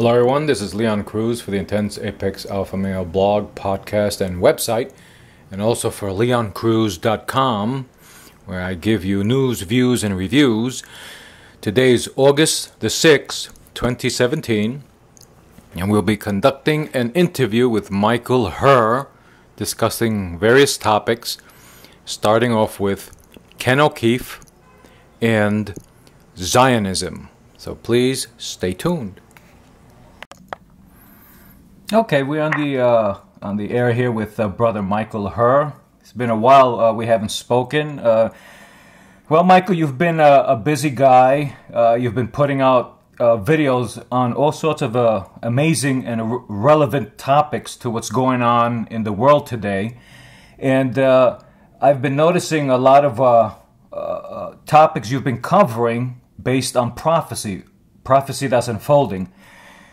Hello everyone, this is Leon Cruz for the Intense Apex Alpha Male blog, podcast, and website, and also for leoncruz.com, where I give you news, views, and reviews. Today's August the 6th, 2017, and we'll be conducting an interview with Michael Hur, discussing various topics, starting off with Ken Okeefe and Zionism. So please stay tuned. Okay, we're on the air here with brother Michael Hur. It's been a while we haven't spoken. Well, Michael, you've been a busy guy. You've been putting out videos on all sorts of amazing and relevant topics to what's going on in the world today. And I've been noticing a lot of topics you've been covering based on prophecy that's unfolding.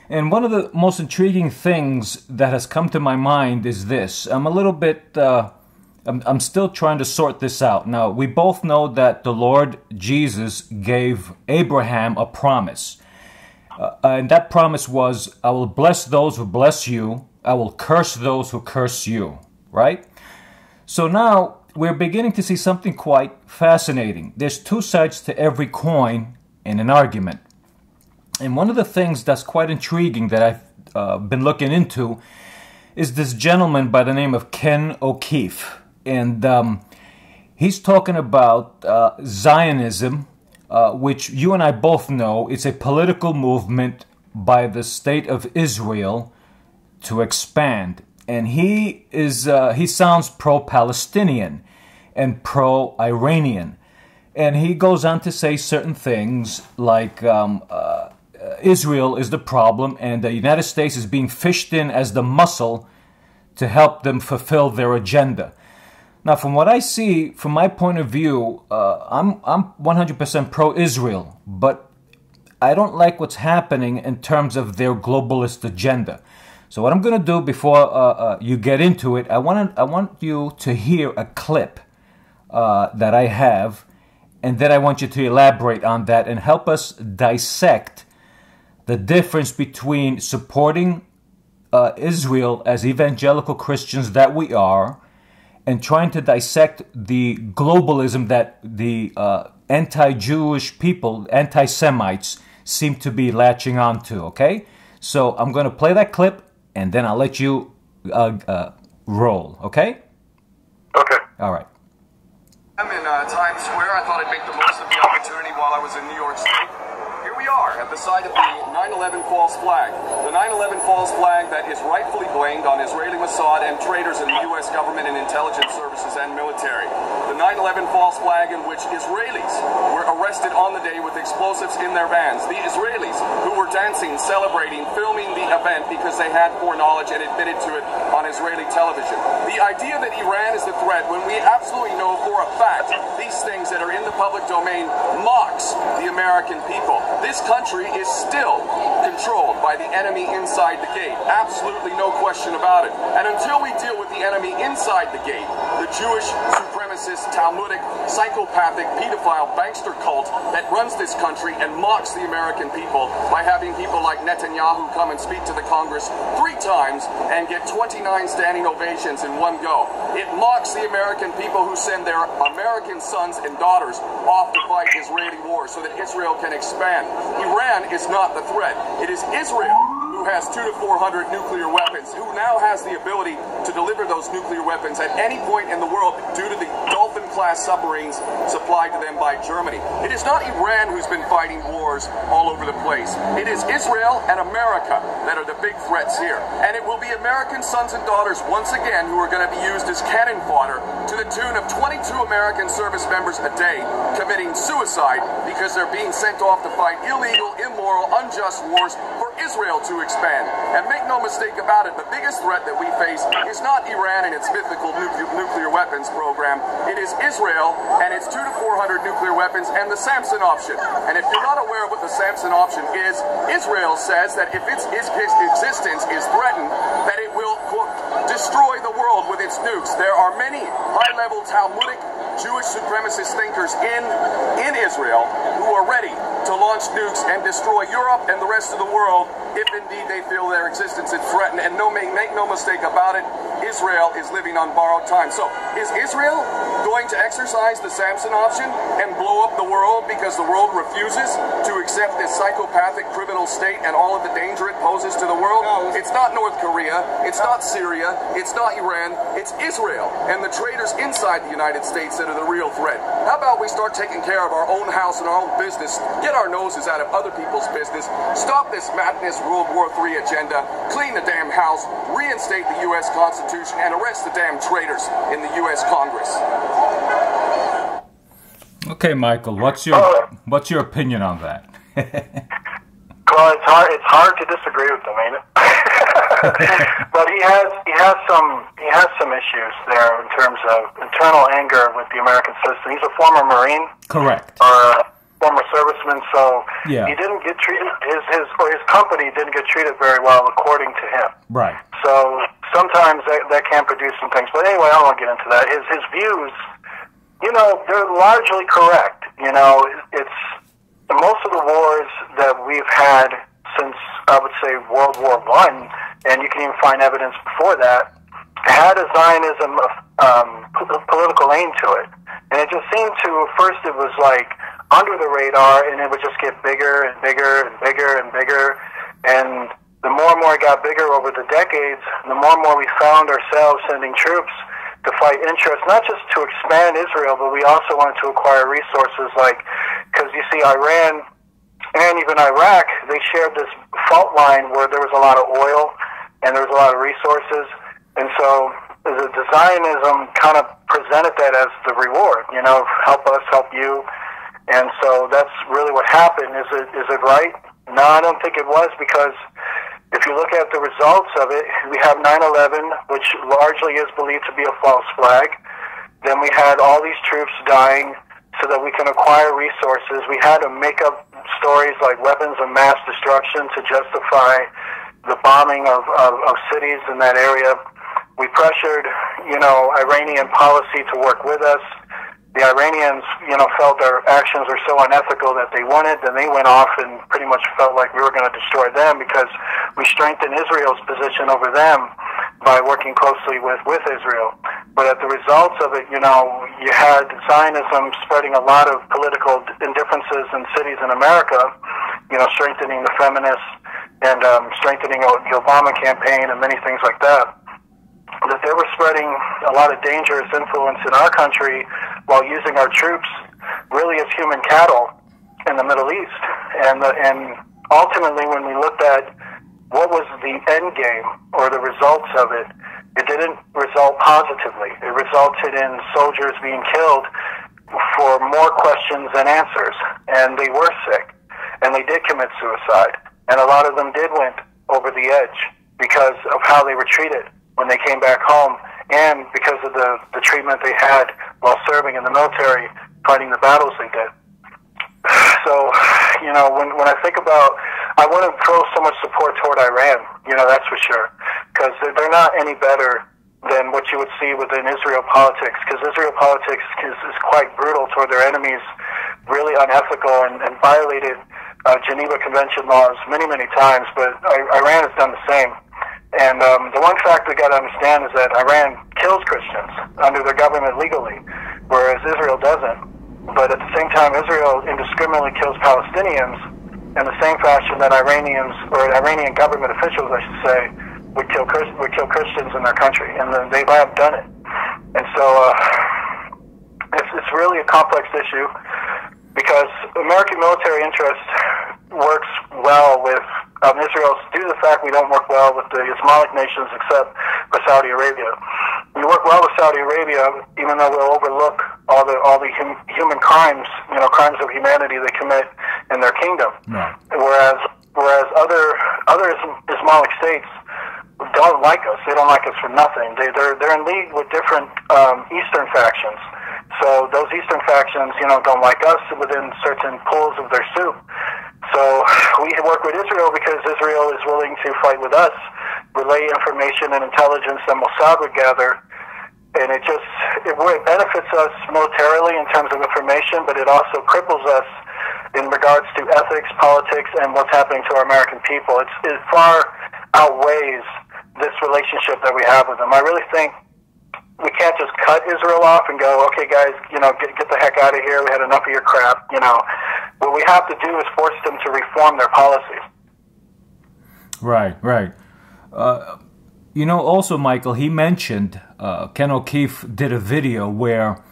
And one of the most intriguing things that has come to my mind is this. I'm a little bit, I'm still trying to sort this out. Now, we both know that the Lord Jesus gave Abraham a promise. And that promise was, I will bless those who bless you. I will curse those who curse you. Right? So now, we're beginning to see something quite fascinating. There's two sides to every coin in an argument. And one of the things that's quite intriguing that I've been looking into is this gentleman by the name of Ken Okeefe. And he's talking about Zionism, which you and I both know is a political movement by the state of Israel to expand. And he sounds pro-Palestinian and pro-Iranian. And he goes on to say certain things like Israel is the problem and the United States is being fished in as the muscle to help them fulfill their agenda. Now, from what I see, from my point of view, I'm 100% pro-Israel, but I don't like what's happening in terms of their globalist agenda. So what I'm going to do before you get into it, I want you to hear a clip that I have, and then I want you to elaborate on that and help us dissect the difference between supporting Israel as evangelical Christians that we are and trying to dissect the globalism that the anti-Jewish people, anti-Semites, seem to be latching onto, okay? So I'm going to play that clip and then I'll let you roll, okay? Okay. All right. I'm in Times Square. I thought I'd make the most of the opportunity while I was in New York State. Here we are at the site of the 9/11 false flag. The 9/11 false flag that is rightfully blamed on Israeli Mossad and traitors in the U.S. government and intelligence services and military. The 9/11 false flag in which Israelis were arrested on the day with explosives in their vans. The Israelis who were dancing, celebrating, filming the event because they had foreknowledge and admitted to it on Israeli television. The idea that Iran is the threat when we absolutely know for a fact these things that are in the public domain mocks the American people. This country is still controlled by the enemy inside the gate. Absolutely no question about it. And until we deal with the enemy inside the gate, the Jewish supremacist, Talmudic, psychopathic, pedophile, bankster cult that runs this country and mocks the American people by having people like Netanyahu come and speak to the Congress 3 times and get 29 standing ovations in one go. It mocks the American people who send their American sons and daughters off to fight Israeli war so that Israel can expand. Iran is not the threat. It is Israel who has 200 to 400 nuclear weapons, who now has the ability to deliver those nuclear weapons at any point in the world due to the Dolphin-class submarines supplied to them by Germany. It is not Iran who's been fighting wars all over the place. It is Israel and America that are the big threats here. And it will be American sons and daughters once again who are going to be used as cannon fodder to the tune of 22 American service members a day committing suicide because they're being sent off to fight illegal, immoral, unjust wars for Israel to expand. And make no mistake about it, the biggest threat that we face is not Iran and its mythical nuclear weapons program. It is Israel and its 200 to 400 nuclear weapons and the Samson option. And if you're not aware of what the Samson option is, Israel says that if its existence is threatened, that it will, quote, destroy the world with its nukes. There are many high-level Talmudic Jewish supremacist thinkers in Israel who are ready to launch nukes and destroy Europe and the rest of the world if indeed they feel their existence is threatened. And make no mistake about it, Israel is living on borrowed time. So is Israel going to exercise the Samson option and blow up the world because the world refuses to accept this psychopathic criminal state and all of the danger it poses to the world? No. It's not North Korea, it's not Syria, it's not Iran, it's Israel and the traitors inside the United States that are the real threat. How about we start taking care of our own house and our own business, get our noses out of other people's business, stop this madness World War III agenda, clean the damn house, reinstate the U.S. Constitution, and arrest the damn traitors in the U.S. Congress. Okay, Michael, what's your opinion on that? Well, it's hard to disagree with him, ain't it? But he has some issues there in terms of internal anger with the American system. He's a former Marine, correct, or a former serviceman, so yeah. He didn't get treated. His company didn't get treated very well, according to him. Right. So sometimes that can produce some things. But anyway, I don't want to get into that. His views, they're largely correct. It's most of the wars that we've had since, I would say, World War I, and you can even find evidence before that, had a Zionism political aim to it. And it just seemed to, at first it was like under the radar, and it would just get bigger and bigger and bigger and bigger. And the more and more it got bigger over the decades, the more and more we found ourselves sending troops to fight interests, not just to expand Israel, but we also wanted to acquire resources because you see Iran and even Iraq, they shared this fault line where there was a lot of oil and there was a lot of resources. And so the Zionism kind of presented that as the reward, help us, help you. And so that's really what happened. Is it right? No, I don't think it was, because if you look at the results of it, we have 9/11, which largely is believed to be a false flag. Then we had all these troops dying so that we can acquire resources. We had to make up stories like weapons of mass destruction to justify the bombing of cities in that area. We pressured, Iranian policy to work with us. The Iranians, felt our actions were so unethical that they wanted, then they went off and pretty much felt like we were going to destroy them because we strengthened Israel's position over them by working closely with Israel. But at the results of it, you had Zionism spreading a lot of political indifferences in cities in America, strengthening the feminists and strengthening the Obama campaign and many things like that. That they were spreading a lot of dangerous influence in our country while using our troops really as human cattle in the Middle East. And ultimately, when we looked at what was the end game or the results of it, it didn't result positively. It resulted in soldiers being killed for more questions than answers. And they were sick. And they did commit suicide. And a lot of them did went over the edge because of how they were treated when they came back home, and because of the treatment they had while serving in the military, fighting the battles they did. So, when I think about, I wouldn't throw so much support toward Iran, that's for sure, because they're not any better than what you would see within Israel politics, because Israel politics is quite brutal toward their enemies, really unethical, and violated Geneva Convention laws many, many times, but Iran has done the same. And the one fact we got to understand is that Iran kills Christians under their government legally, whereas Israel doesn't. But at the same time, Israel indiscriminately kills Palestinians in the same fashion that Iranian government officials, I should say, would kill Christians in their country, and they have done it. And so it's really a complex issue because American military interest works well with Israel, due to the fact we don't work well with the Islamic nations except for Saudi Arabia. We work well with Saudi Arabia, even though we'll overlook all the human crimes, crimes of humanity they commit in their kingdom. No. Whereas other Islamic states don't like us. They don't like us for nothing. They're in league with different Eastern factions. So those Eastern factions, don't like us within certain pools of their soup. So we work with Israel because Israel is willing to fight with us, relay information and intelligence that Mossad would gather, and it benefits us militarily in terms of information, but it also cripples us in regards to ethics, politics, and what's happening to our American people. It far outweighs this relationship that we have with them. I really think we can't just cut Israel off and go, okay, guys, get the heck out of here. We had enough of your crap. What we have to do is force them to reform their policies. Right. Also, Michael, he mentioned, Ken Okeefe did a video where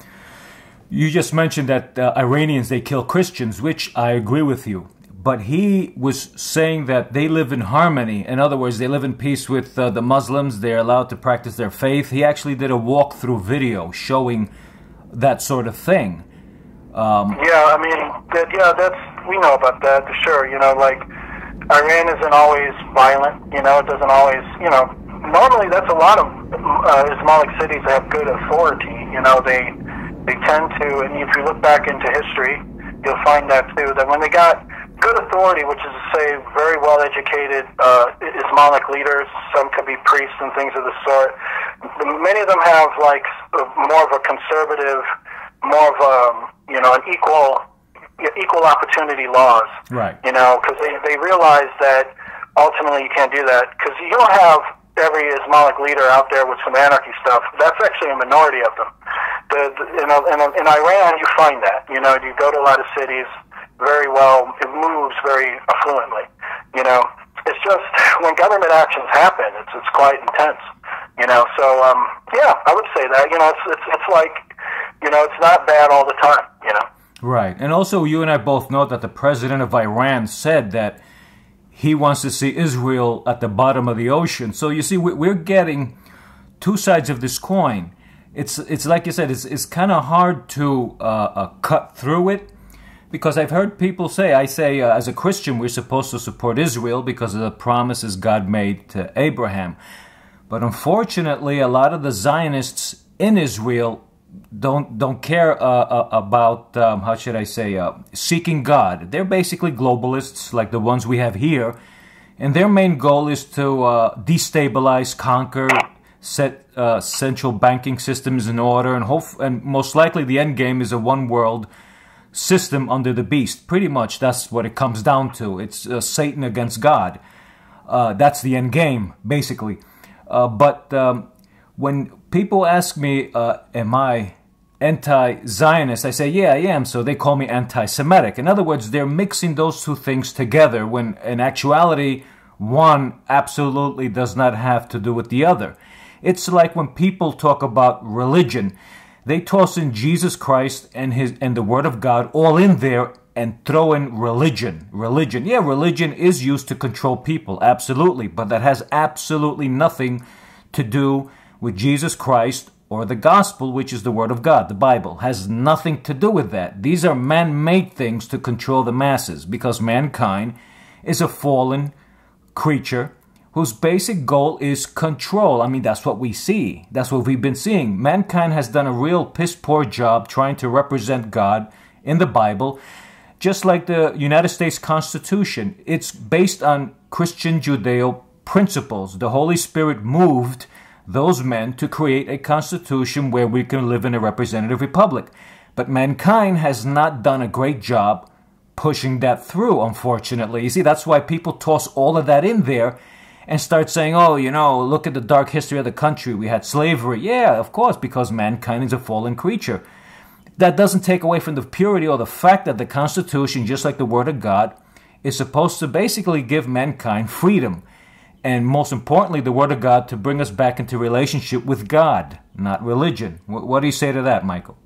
you just mentioned that Iranians, they kill Christians, which I agree with you. But he was saying that they live in harmony. In other words, they live in peace with the Muslims. They're allowed to practice their faith. He actually did a walkthrough video showing that sort of thing. We know about that, sure. Iran isn't always violent. It doesn't always, normally that's a lot of Islamic cities that have good authority. They tend to, and if you look back into history, you'll find that too, that when they got good authority, which is to say very well-educated Islamic leaders, some could be priests and things of the sort, many of them have more of a conservative, more of an equal opportunity laws. Right. Because they realize that ultimately you can't do that, because you don't have every Islamic leader out there with some anarchy stuff. That's actually a minority of them. In Iran, you find that. You go to a lot of cities, very well, it moves very affluently. It's just when government actions happen, it's quite intense. So I would say that. It's like, it's not bad all the time. Right, and also you and I both know that the president of Iran said that he wants to see Israel at the bottom of the ocean. So you see, we're getting two sides of this coin. It's like you said, it's kind of hard to cut through it, because I've heard people say, as a Christian, we're supposed to support Israel because of the promises God made to Abraham. But unfortunately, a lot of the Zionists in Israel don't care about, seeking God. They're basically globalists like the ones we have here, and their main goal is to destabilize, conquer, set central banking systems in order, and most likely the end game is a one-world system under the beast. Pretty much that's what it comes down to. It's Satan against God. That's the end game, basically. But when people ask me, am I anti-Zionist, I say, yeah, I am, so they call me anti-Semitic. In other words, they're mixing those two things together when in actuality, one absolutely does not have to do with the other. It's like when people talk about religion, they toss in Jesus Christ and the Word of God all in there and throw in religion. Religion is used to control people, absolutely, but that has absolutely nothing to do with Jesus Christ or the gospel, which is the Word of God. The Bible has nothing to do with that. These are man-made things to control the masses, because mankind is a fallen creature whose basic goal is control. I mean, that's what we see. That's what we've been seeing. Mankind has done a real piss-poor job trying to represent God in the Bible, just like the United States Constitution. It's based on Christian Judeo principles. The Holy Spirit moved those men to create a constitution where we can live in a representative republic. But mankind has not done a great job pushing that through, unfortunately. You see, that's why people toss all of that in there and start saying, oh, look at the dark history of the country. We had slavery. Yeah, of course, because mankind is a fallen creature. That doesn't take away from the purity or the fact that the Constitution, just like the Word of God, is supposed to basically give mankind freedom. And most importantly, the Word of God to bring us back into relationship with God, not religion. What do you say to that, Michael?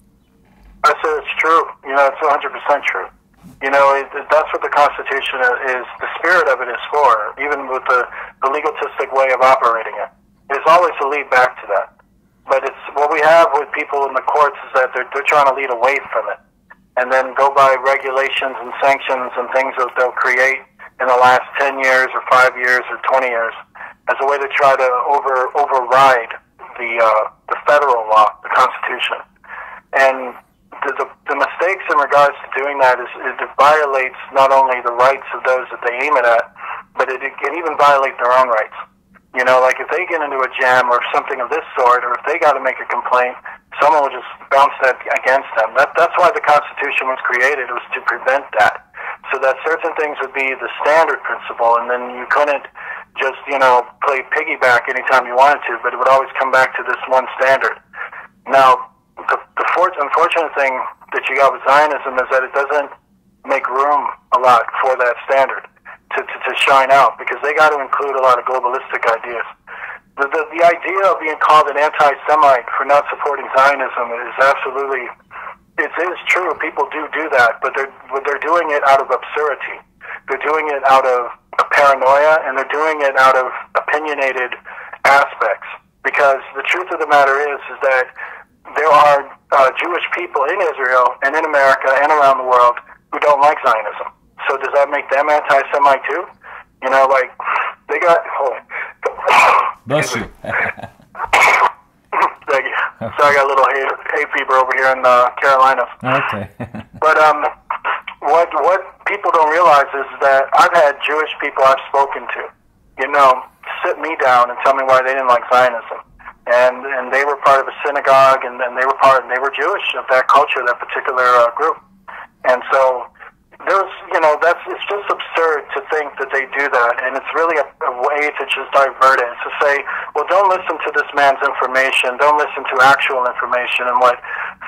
I say it's true. It's 100% true. That's what the Constitution is. The spirit of it is for, even with the legalistic way of operating it. It's always to lead back to that. But it's what we have with people in the courts is that they're trying to lead away from it, and then go by regulations and sanctions and things that they'll create in the last 10 years or 5 years or 20 years as a way to try to override the federal law, the Constitution. And the mistakes in regards to doing that is it violates not only the rights of those that they aim it at, but it can even violate their own rights. Like if they get into a jam or something of this sort, or if they got to make a complaint, someone will just bounce that against them. That's why the Constitution was created, was to prevent that. so that certain things would be the standard principle, and then you couldn't just, play piggyback anytime you wanted to, but it would always come back to this one standard. Now, the unfortunate thing that you got with Zionism is that it doesn't make room a lot for that standard to shine out, because they got to include a lot of globalistic ideas. The idea of being called an anti-Semite for not supporting Zionism is absolutely, it is true. People do that, but they're doing it out of absurdity. They're doing it out of paranoia, and they're doing it out of opinionated aspects. Because the truth of the matter is that there are Jewish people in Israel and in America and around the world who don't like Zionism. So does that make them anti-Semite too? They got... Bless you. Thank you. So I got a little hay fever over here in the Carolinas. Okay. But what people don't realize is that I've had Jewish people I've spoken to, sit me down and tell me why they didn't like Zionism. And they were part of a synagogue, and they were Jewish, of that culture, that particular group. And so it's just absurd to think that they do that, and it's really a way to just divert it, to say, well, don't listen to this man's information, don't listen to actual information and what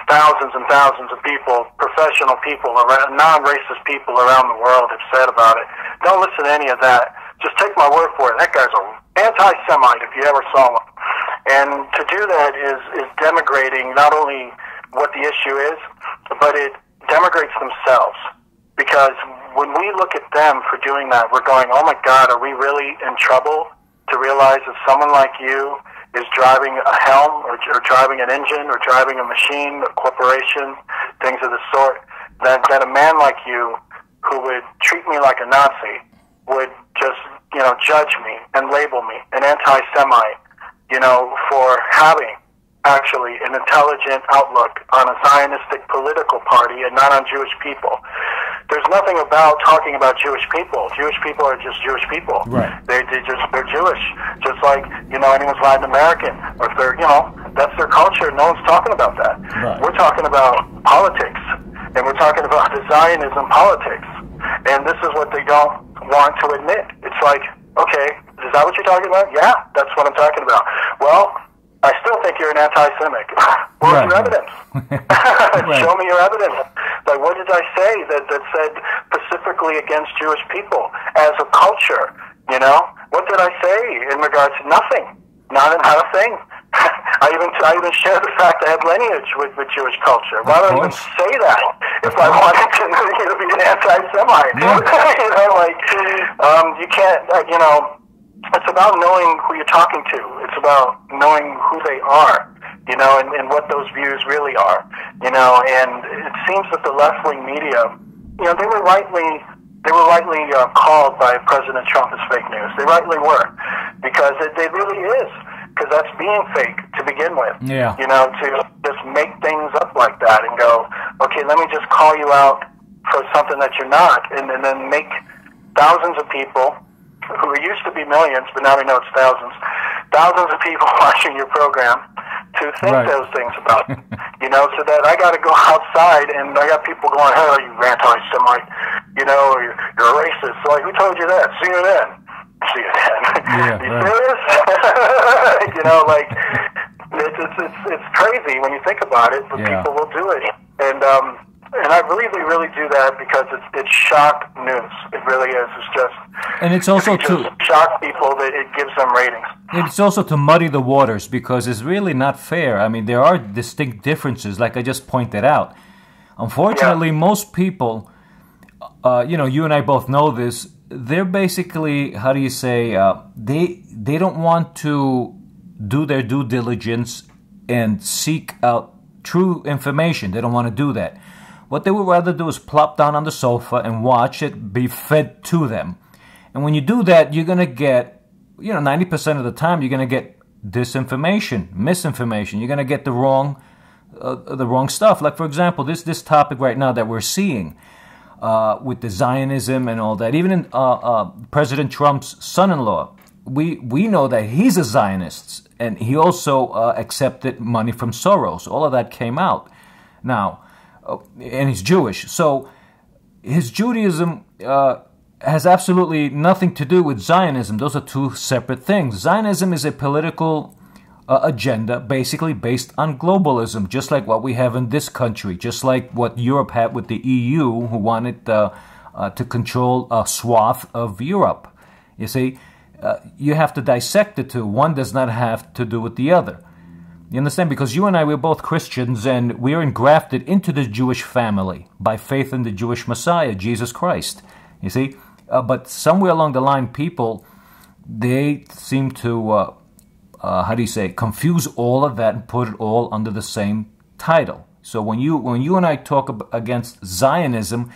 thousands and thousands of people, professional people, non-racist people around the world have said about it. Don't listen to any of that. Just take my word for it. That guy's an anti-Semite if you ever saw one. And to do that is denigrating not only what the issue is, but it denigrates themselves. Because when we look at them for doing that, we're going, oh my God, are we really in trouble to realize that someone like you is driving a helm or driving an engine or driving a machine, a corporation, things of the sort, that a man like you who would treat me like a Nazi would just, judge me and label me an anti-Semite, for having actually an intelligent outlook on a Zionistic political party and not on Jewish people. There's nothing about talking about Jewish people. Jewish people are just Jewish people. Right. They're Jewish. Just like, anyone's Latin American, or if they're, that's their culture. No one's talking about that. Right. We're talking about politics, and we're talking about the Zionism politics. And this is what they don't want to admit. It's like, okay, is that what you're talking about? Yeah, that's what I'm talking about. Well, I still think you're an anti-Semitic. Where's your evidence? Right. Show me your evidence. Like, what did I say that said specifically against Jewish people as a culture? What did I say in regards to nothing? Not a thing. I even share the fact I have lineage with Jewish culture. Why don't I even say that if I wanted to be an anti-Semite? Yeah. You can't. It's about knowing who you're talking to. It's about knowing who they are, and what those views really are, and it seems that the left-wing media, they were rightly called by President Trump as fake news. They rightly were, because it really is, because that's being fake to begin with. Yeah. To just make things up like that and go, okay, let me just call you out for something that you're not, and then make thousands of people, who used to be millions, but now we know it's thousands of people watching your program to think those things about it. So that I got to go outside and I got people going, hey, are you anti-Semite? Or you're a racist. So, like, who told you that? CNN. Yeah, you right. serious? It's crazy when you think about it, but people will do it. And I really do that because it's shock news. It really is. It's just... And it's also to shock people that it gives them ratings. It's also to muddy the waters, because it's really not fair. I mean, there are distinct differences, like I just pointed out. Unfortunately, most people, you and I both know this, they're basically, how do you say, they don't want to do their due diligence and seek out true information. They don't want to do that. What they would rather do is plop down on the sofa and watch it be fed to them. And when you do that, you're going to get, 90% of the time, you're going to get disinformation, misinformation. You're going to get the wrong stuff. Like, for example, this topic right now that we're seeing with the Zionism and all that. Even in President Trump's son-in-law, we know that he's a Zionist, and he also accepted money from Soros. All of that came out. Now, and he's Jewish. So his Judaism has absolutely nothing to do with Zionism. Those are two separate things. Zionism is a political agenda basically based on globalism, just like what we have in this country, just like what Europe had with the EU, who wanted to control a swath of Europe. You see, you have to dissect the two. One does not have to do with the other. You understand? Because you and I, we're both Christians, and we're engrafted into the Jewish family by faith in the Jewish Messiah, Jesus Christ. You see? But somewhere along the line, people, they seem to, confuse all of that and put it all under the same title. So when you and I talk against Zionism,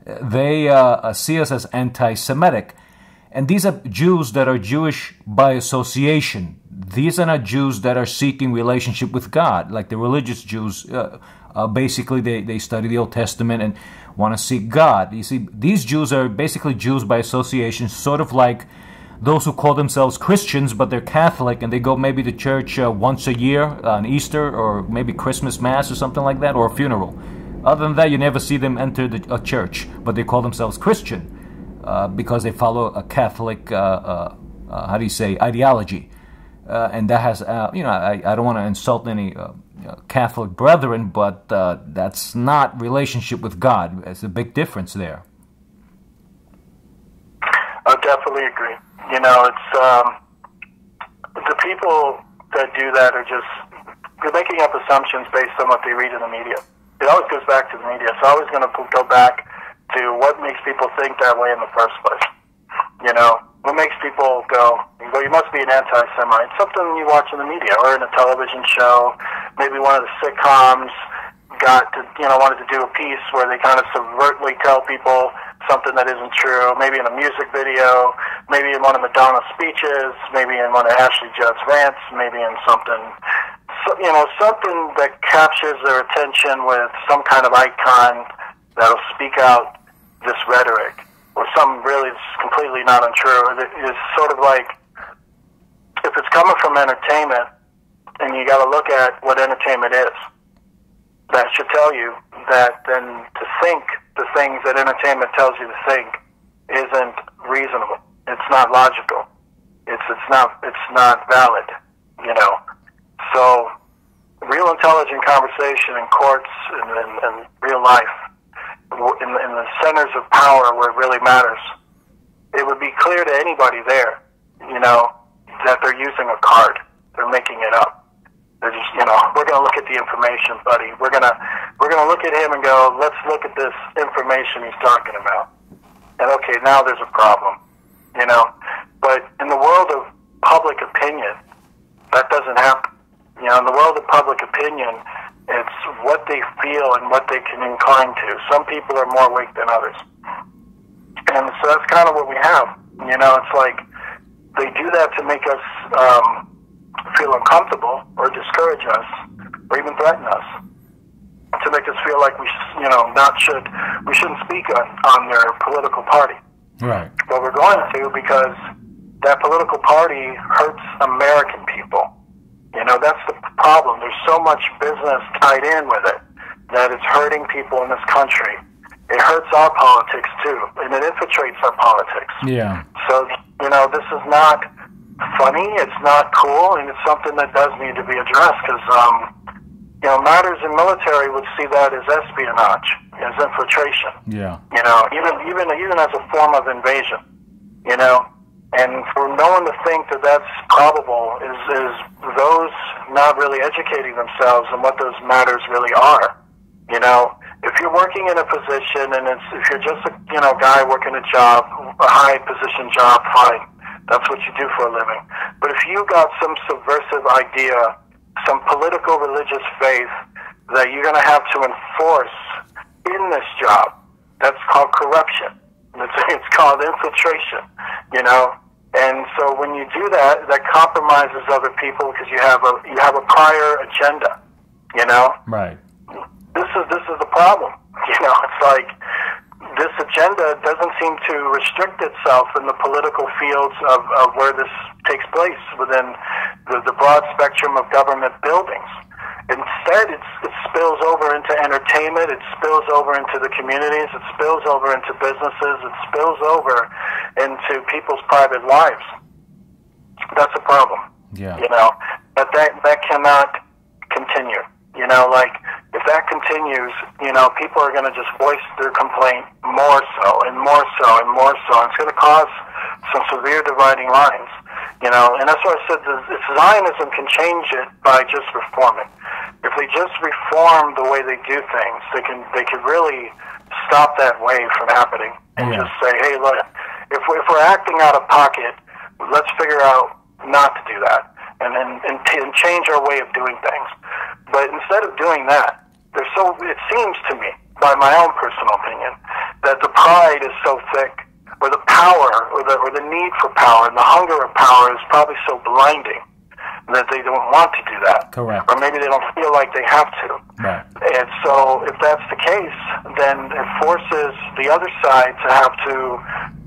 they see us as anti-Semitic. And these are Jews that are Jewish by association. These are not Jews that are seeking relationship with God, like the religious Jews. Basically, they study the Old Testament and want to seek God. You see, these Jews are basically Jews by association, sort of like those who call themselves Christians, but they're Catholic, and they go maybe to church once a year on Easter, or maybe Christmas Mass or something like that, or a funeral. Other than that, you never see them enter a church, but they call themselves Christian because they follow a Catholic, ideology. And that has, I don't want to insult any Catholic brethren, but that's not relationship with God. There's a big difference there. I definitely agree. You know, it's the people that do that are they're making up assumptions based on what they read in the media. It always goes back to the media. It's always going to go back to what makes people think that way in the first place. You know, what makes people go, you must be an anti-Semite. Something you watch in the media or in a television show. Maybe one of the sitcoms wanted to do a piece where they kind of subvertly tell people something that isn't true. Maybe in a music video, maybe in one of Madonna's speeches, maybe in one of Ashley Judd's rants, maybe in something, something that captures their attention with some kind of icon that'll speak out this rhetoric, or something really that's completely not untrue. It's sort of like, if it's coming from entertainment, and you got to look at what entertainment is, that should tell you that then to think the things that entertainment tells you to think isn't reasonable. It's not logical. It's not valid. You know. So real intelligent conversation in courts and real life, in the centers of power where it really matters, it would be clear to anybody there, that they're using a card. They're making it up. They're just, we're going to look at the information, buddy. We're going to look at him and go, let's look at this information he's talking about. And okay, now there's a problem, But in the world of public opinion, that doesn't happen. In the world of public opinion, it's what they feel and what they can incline to. Some people are more awake than others. And so that's kind of what we have. It's like they do that to make us feel uncomfortable or discourage us or even threaten us, to make us feel like we shouldn't speak on their political party. Right. But we're going to, because that political party hurts American people. That's the problem. There's so much business tied in with it that it's hurting people in this country. It hurts our politics too, and it infiltrates our politics. Yeah. So, this is not funny, it's not cool, and it's something that does need to be addressed, because, matters in military would see that as espionage, as infiltration. Yeah. Even as a form of invasion, and for no one to think that that's probable is those not really educating themselves on what those matters really are. If you're working in a position and if you're just a guy working a job, a high position job, fine. That's what you do for a living. But if you got some subversive idea, some political religious faith that you're going to have to enforce in this job, that's called corruption. It's called infiltration, And so when you do that, that compromises other people because you have a prior agenda, Right. This is the problem. It's like this agenda doesn't seem to restrict itself in the political fields of where this takes place within the broad spectrum of government buildings. instead, it spills over into entertainment, it spills over into the communities, it spills over into businesses, it spills over into people's private lives. That's a problem. Yeah. You know, but that cannot continue. You know, like, if that continues, you know, people are going to just voice their complaint more so and more so and more so. And it's going to cause some severe dividing lines, you know. And that's why I said if Zionism can change it by just reforming. If they just reform the way they do things, they can really stop that wave from happening and just say, hey, look, if we're acting out of pocket, let's figure out not to do that and change our way of doing things. But instead of doing that, it seems to me, by my own personal opinion, that the pride is so thick, or the power, or the need for power, and the hunger of power is probably so blinding that they don't want to do that. Correct. Or maybe they don't feel like they have to. Right. And so if that's the case, then it forces the other side to have to,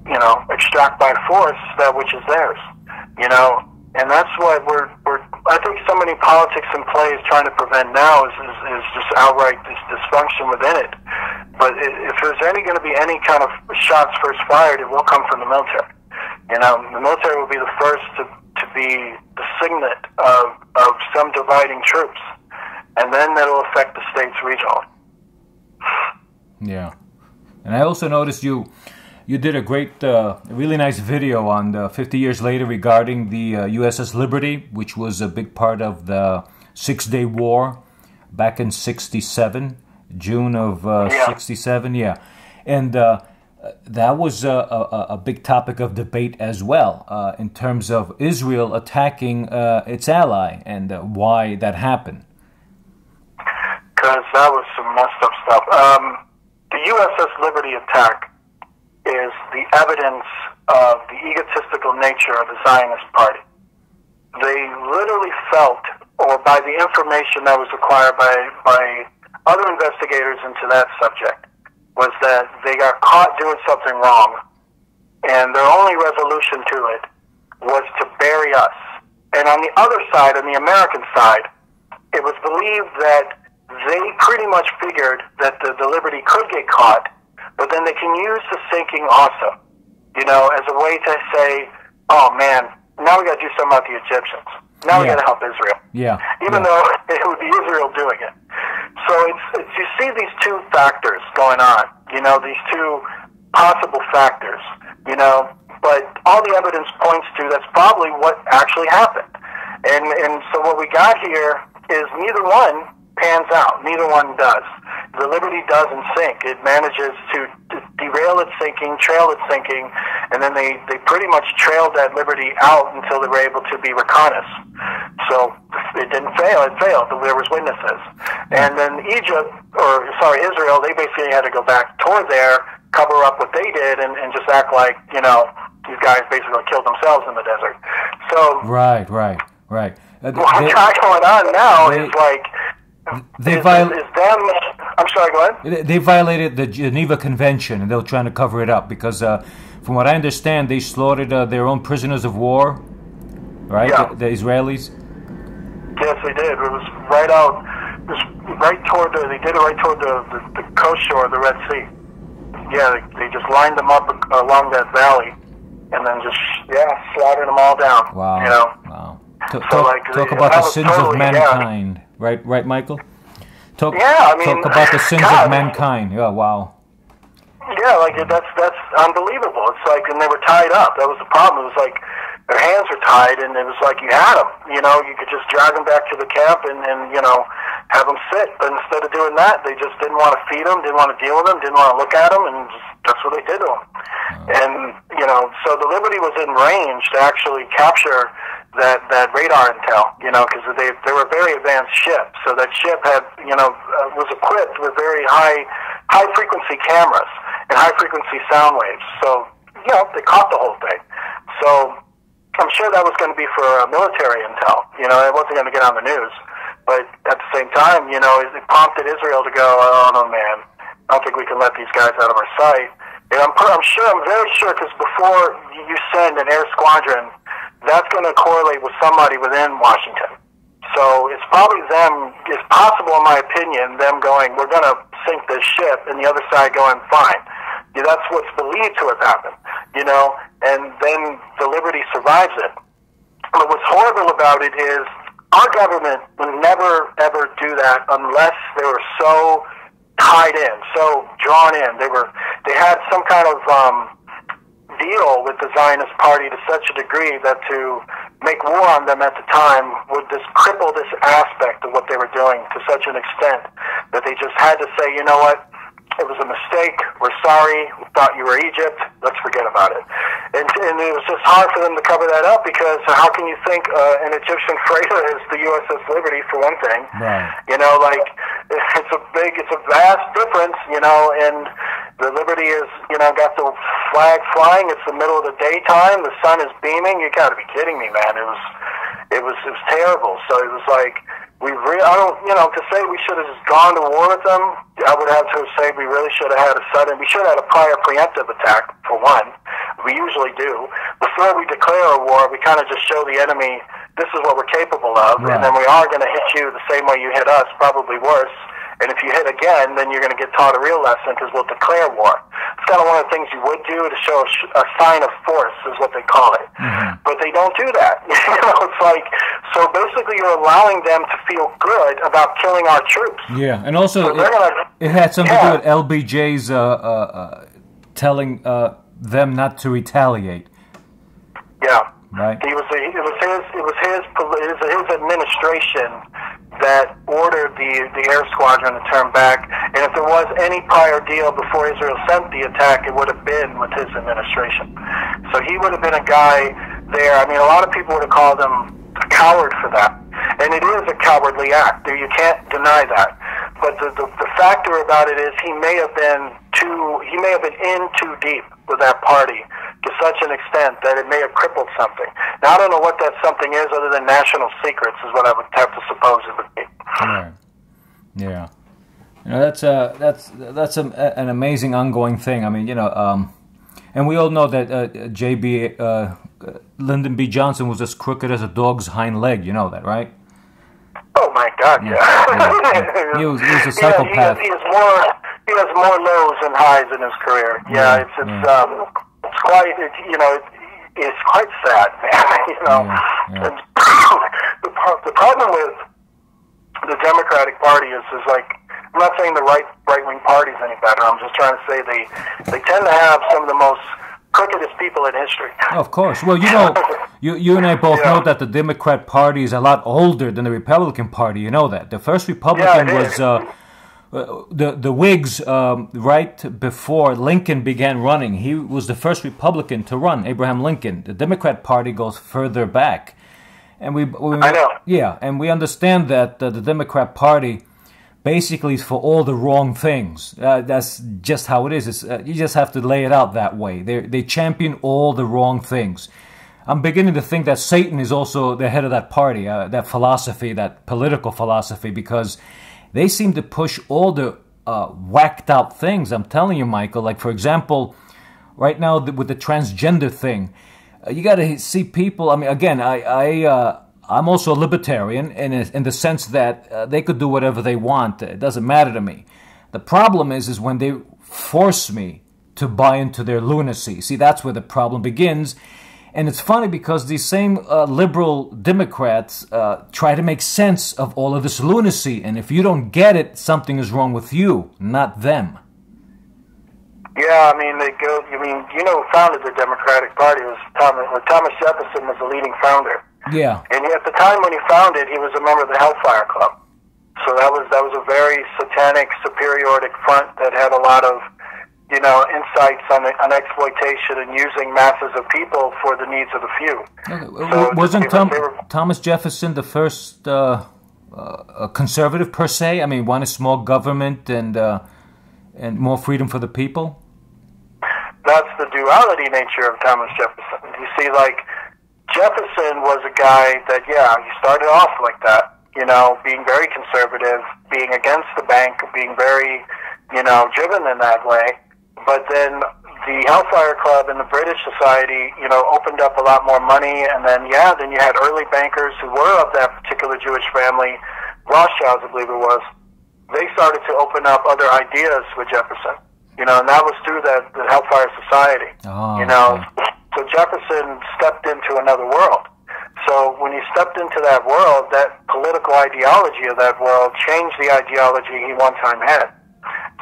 you know, extract by force that which is theirs. You know, and that's what I think so many politics in play is trying to prevent now is just outright dysfunction within it. But if there's going to be any kind of shots first fired, it will come from the military. You know, the military will be the first to be the signet of some dividing troops, and then that'll affect the states regionally. Yeah, and I also noticed you did a great, really nice video on 50 years later regarding the USS Liberty, which was a big part of the Six-Day War back in '67, June of '67. Yeah, and that was a big topic of debate as well in terms of Israel attacking its ally and why that happened. Because that was some messed up stuff. The USS Liberty attack is the evidence of the egotistical nature of the Zionist Party. They literally felt, or by the information that was acquired by other investigators into that subject, was that they got caught doing something wrong, and their only resolution to it was to bury us. And on the other side, on the American side, it was believed that they pretty much figured that the Liberty could get caught, but then they can use the sinking also, you know, as a way to say, oh man, now we got to do something about the Egyptians. Now we got to help Israel. Yeah. Even though it would be Israel doing it. So it's you see these two factors going on, you know, these two possible factors, you know, but all the evidence points to that's probably what actually happened. And so what we got here is neither one pans out. Neither one does. The Liberty doesn't sink. It manages to derail its sinking, trail its sinking, and then they pretty much trailed that Liberty out until they were able to be reconnaissance. So it didn't fail. It failed. There was witnesses. And then Israel, they basically had to go back toward there, cover up what they did, and just act like, you know, these guys basically killed themselves in the desert. So Right. What's going on now is like, I'm sorry, go ahead. They violated the Geneva Convention, and they're trying to cover it up because, from what I understand, they slaughtered their own prisoners of war, right? Yeah. The Israelis. Yes, they did. It was right out, they did it right toward the coast shore of the Red Sea. Yeah, they just lined them up along that valley, and then just, slaughtered them all down. Wow. You know? Wow. Talk about the sins of mankind. Right, Michael? Talk about the sins of mankind. Yeah, wow. Yeah, like that's unbelievable. It's like, and they were tied up. That was the problem. It was like their hands were tied, and it was like you had them. You know, you could just drag them back to the camp and you know, have them sit. But instead of doing that, they just didn't want to feed them, didn't want to deal with them, didn't want to look at them, and that's what they did to them. And you know, so the Liberty was in range to actually capture that radar intel, you know, because they were a very advanced ship. So that ship had, you know, was equipped with very high frequency cameras and high frequency sound waves. So, you know, they caught the whole thing. So I'm sure that was going to be for military intel. You know, it wasn't going to get on the news. But at the same time, you know, it prompted Israel to go, oh no, man, I don't think we can let these guys out of our sight. And I'm very sure, because before you send an air squadron, that's going to correlate with somebody within Washington. So it's probably them, it's possible in my opinion, them going, we're going to sink this ship, and the other side going, fine. Yeah, that's what's believed to have happened, you know, and then the Liberty survives it. But what's horrible about it is our government would never, ever do that unless they were so tied in, so drawn in. They had some kind of deal with the Zionist party to such a degree that to make war on them at the time would just cripple this aspect of what they were doing to such an extent that they just had to say, you know what, it was a mistake, we're sorry, we thought you were Egypt, let's forget about it. And it was just hard for them to cover that up, because how can you think an Egyptian freighter is the USS Liberty, for one thing? Right. You know, like, it's a vast difference, you know, and the Liberty is, you know, got the flag flying, it's the middle of the daytime, the sun is beaming, you gotta be kidding me, man. It was terrible. So it was like, I don't, you know, to say we should have just gone to war with them, I would have to say we really should have had we should have had a prior preemptive attack, for one. We usually do. Before we declare a war, we kind of just show the enemy, this is what we're capable of, right. And then we are going to hit you the same way you hit us, probably worse. And if you hit again, then you're going to get taught a real lesson, because we'll declare war. It's kind of one of the things you would do to show a sign of force, is what they call it. Mm-hmm. But they don't do that. You know, it's like, so basically you're allowing them to feel good about killing our troops. Yeah, and also it had something to do with LBJ's telling them not to retaliate. Yeah. Right. It was his administration that ordered the air squadron to turn back, and if there was any prior deal before Israel sent the attack, it would have been with his administration. So he would have been a guy there. I mean, a lot of people would have called him a coward for that, and it is a cowardly act. You can't deny that. But the factor about it is he may have been in too deep with that party to such an extent that it may have crippled something. Now, I don't know what that something is other than national secrets, is what I would have to suppose it would be. Right. Yeah. You know, that's an amazing ongoing thing. I mean, you know, and we all know that Lyndon B. Johnson was as crooked as a dog's hind leg. You know that, right? Oh my God! Yeah. He was a psychopath. He has more lows and highs in his career. Yeah, it's quite, you know, it's quite sad, man. You know, the problem with the Democratic Party is like, I'm not saying the right wing party is any better. I'm just trying to say they tend to have some of the most crookedest people in history. Of course. Well, you know, you and I both know that the Democrat Party is a lot older than the Republican Party. You know that. The first Republican was the Whigs right before Lincoln began running. He was the first Republican to run, Abraham Lincoln. The Democrat Party goes further back. And we I know. Yeah, and we understand that the Democrat Party basically is for all the wrong things. That's just how it is. You just have to lay it out that way. They champion all the wrong things. I'm beginning to think that Satan is also the head of that party, that philosophy, that political philosophy, because they seem to push all the whacked out things. I'm telling you, Michael, like, for example, right now with the transgender thing, you got to see people. I mean, again, I'm also a libertarian in the sense that they could do whatever they want. It doesn't matter to me. The problem is when they force me to buy into their lunacy. See, that's where the problem begins. And it's funny because these same liberal Democrats try to make sense of all of this lunacy. And if you don't get it, something is wrong with you, not them. Yeah, I mean, you know who founded the Democratic Party was Thomas Jefferson was the leading founder. Yeah. And at the time when he founded, he was a member of the Hellfire Club. So that was a very satanic, superioric front that had a lot of, you know, insights on exploitation and using masses of people for the needs of the few. Okay. So wasn't Thomas Jefferson the first conservative per se? I mean, wanted small government and more freedom for the people? That's the duality nature of Thomas Jefferson. You see, like, Jefferson was a guy that, he started off like that, you know, being very conservative, being against the bank, being very, you know, driven in that way. But then the Hellfire Club and the British Society, opened up a lot more money, and then you had early bankers who were of that particular Jewish family, Rothschilds, I believe it was. They started to open up other ideas with Jefferson, and that was through the Hellfire Society, Okay. So Jefferson stepped into another world. So when he stepped into that world, that political ideology of that world changed the ideology he one time had.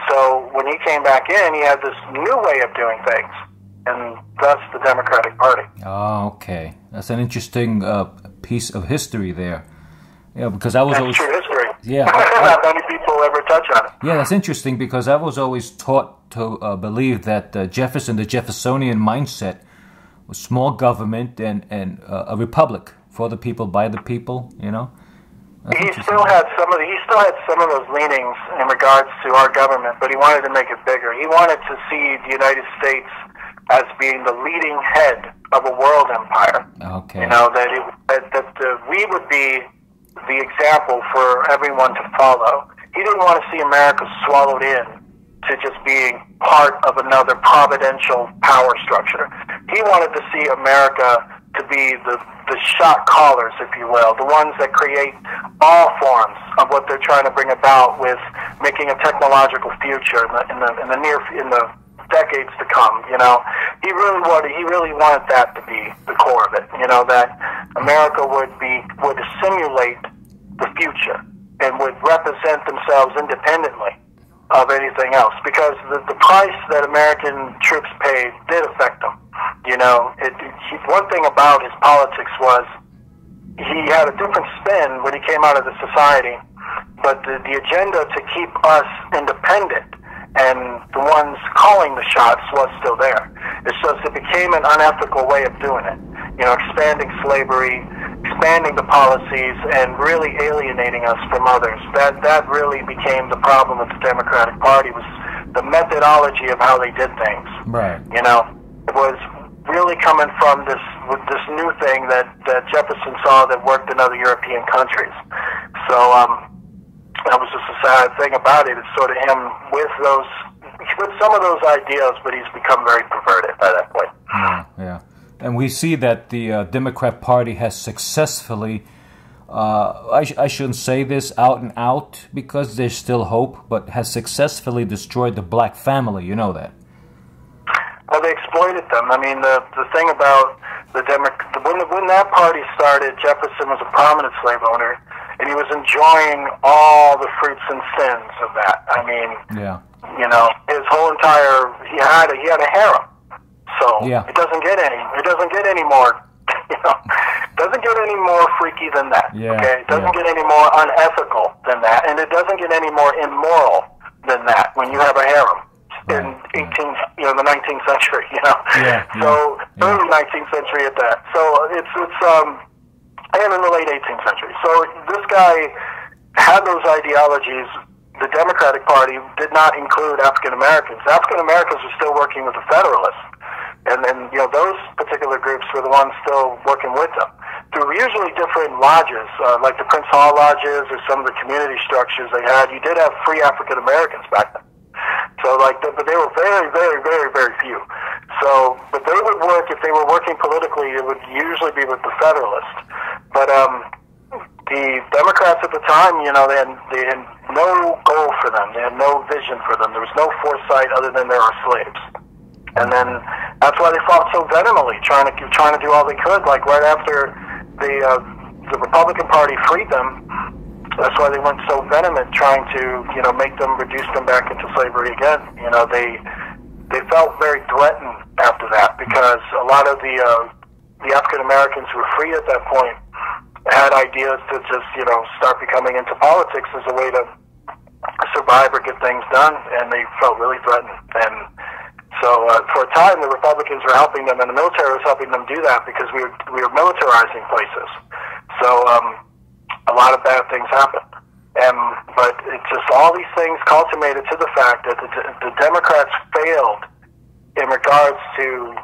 So when he came back in, he had this new way of doing things, and thus the Democratic Party. Oh, okay. That's an interesting piece of history there. Yeah, because I was always... true history. Yeah. Not many people ever touch on it. Yeah, that's interesting, because I was always taught to believe that Jefferson, the Jeffersonian mindset, was small government and a republic for the people, by the people, He still had some of those leanings in regards to our government, but he wanted to make it bigger. He wanted to see the United States as being the leading head of a world empire. Okay. That we would be the example for everyone to follow. He didn't want to see America swallowed in to just being part of another providential power structure. He wanted to see America to be the shot callers, if you will, the ones that create all forms of what they're trying to bring about with making a technological future in the decades to come. He really wanted that to be the core of it. That America would simulate the future and would represent themselves independently of anything else, because the price that American troops paid did affect them. One thing about his politics was he had a different spin when he came out of the society, but the agenda to keep us independent and the ones calling the shots was still there. It's just it became an unethical way of doing it. Expanding slavery, expanding the policies, and really alienating us from others. That really became the problem with the Democratic Party, was the methodology of how they did things. Right. It was really coming from this new thing that Jefferson saw that worked in other European countries. So that was just a sad thing about it. It's sort of him with some of those ideas, but he's become very perverted by that point. Yeah. And we see that the Democrat Party has successfully, I shouldn't say this out and out because there's still hope, but has successfully destroyed the black family. You know that. Well, they exploited them. I mean, the thing about when that party started, Jefferson was a prominent slave owner, and he was enjoying all the fruits and sins of that. I mean, his whole entire he had a harem. So it doesn't get any more, doesn't get any more freaky than that. Okay, it doesn't get any more unethical than that, and it doesn't get any more immoral than that when you have a harem in the 19th century. Early 19th century at that. So it's and in the late 18th century. So this guy had those ideologies. The Democratic Party did not include African Americans. African Americans were still working with the Federalists. And then, those particular groups were the ones still working with them. Through usually different lodges, like the Prince Hall lodges or some of the community structures they had, you did have free African Americans back then. So, but they were very, very, very, very few. So, but they would work, if they were working politically, it would usually be with the Federalists. But the Democrats at the time, they had no goal for them. They had no vision for them. There was no foresight other than there are slaves. And then that's why they fought so vehemently, trying to do all they could. Like right after the Republican Party freed them, that's why they went so vehement, trying to make them reduce them back into slavery again. They felt very threatened after that because a lot of the African Americans who were free at that point had ideas to just start becoming into politics as a way to survive or get things done, and they felt really threatened. And so for a time, the Republicans were helping them, and the military was helping them do that because we were militarizing places. So a lot of bad things happened. But it's just all these things culminated to the fact that the Democrats failed in regards to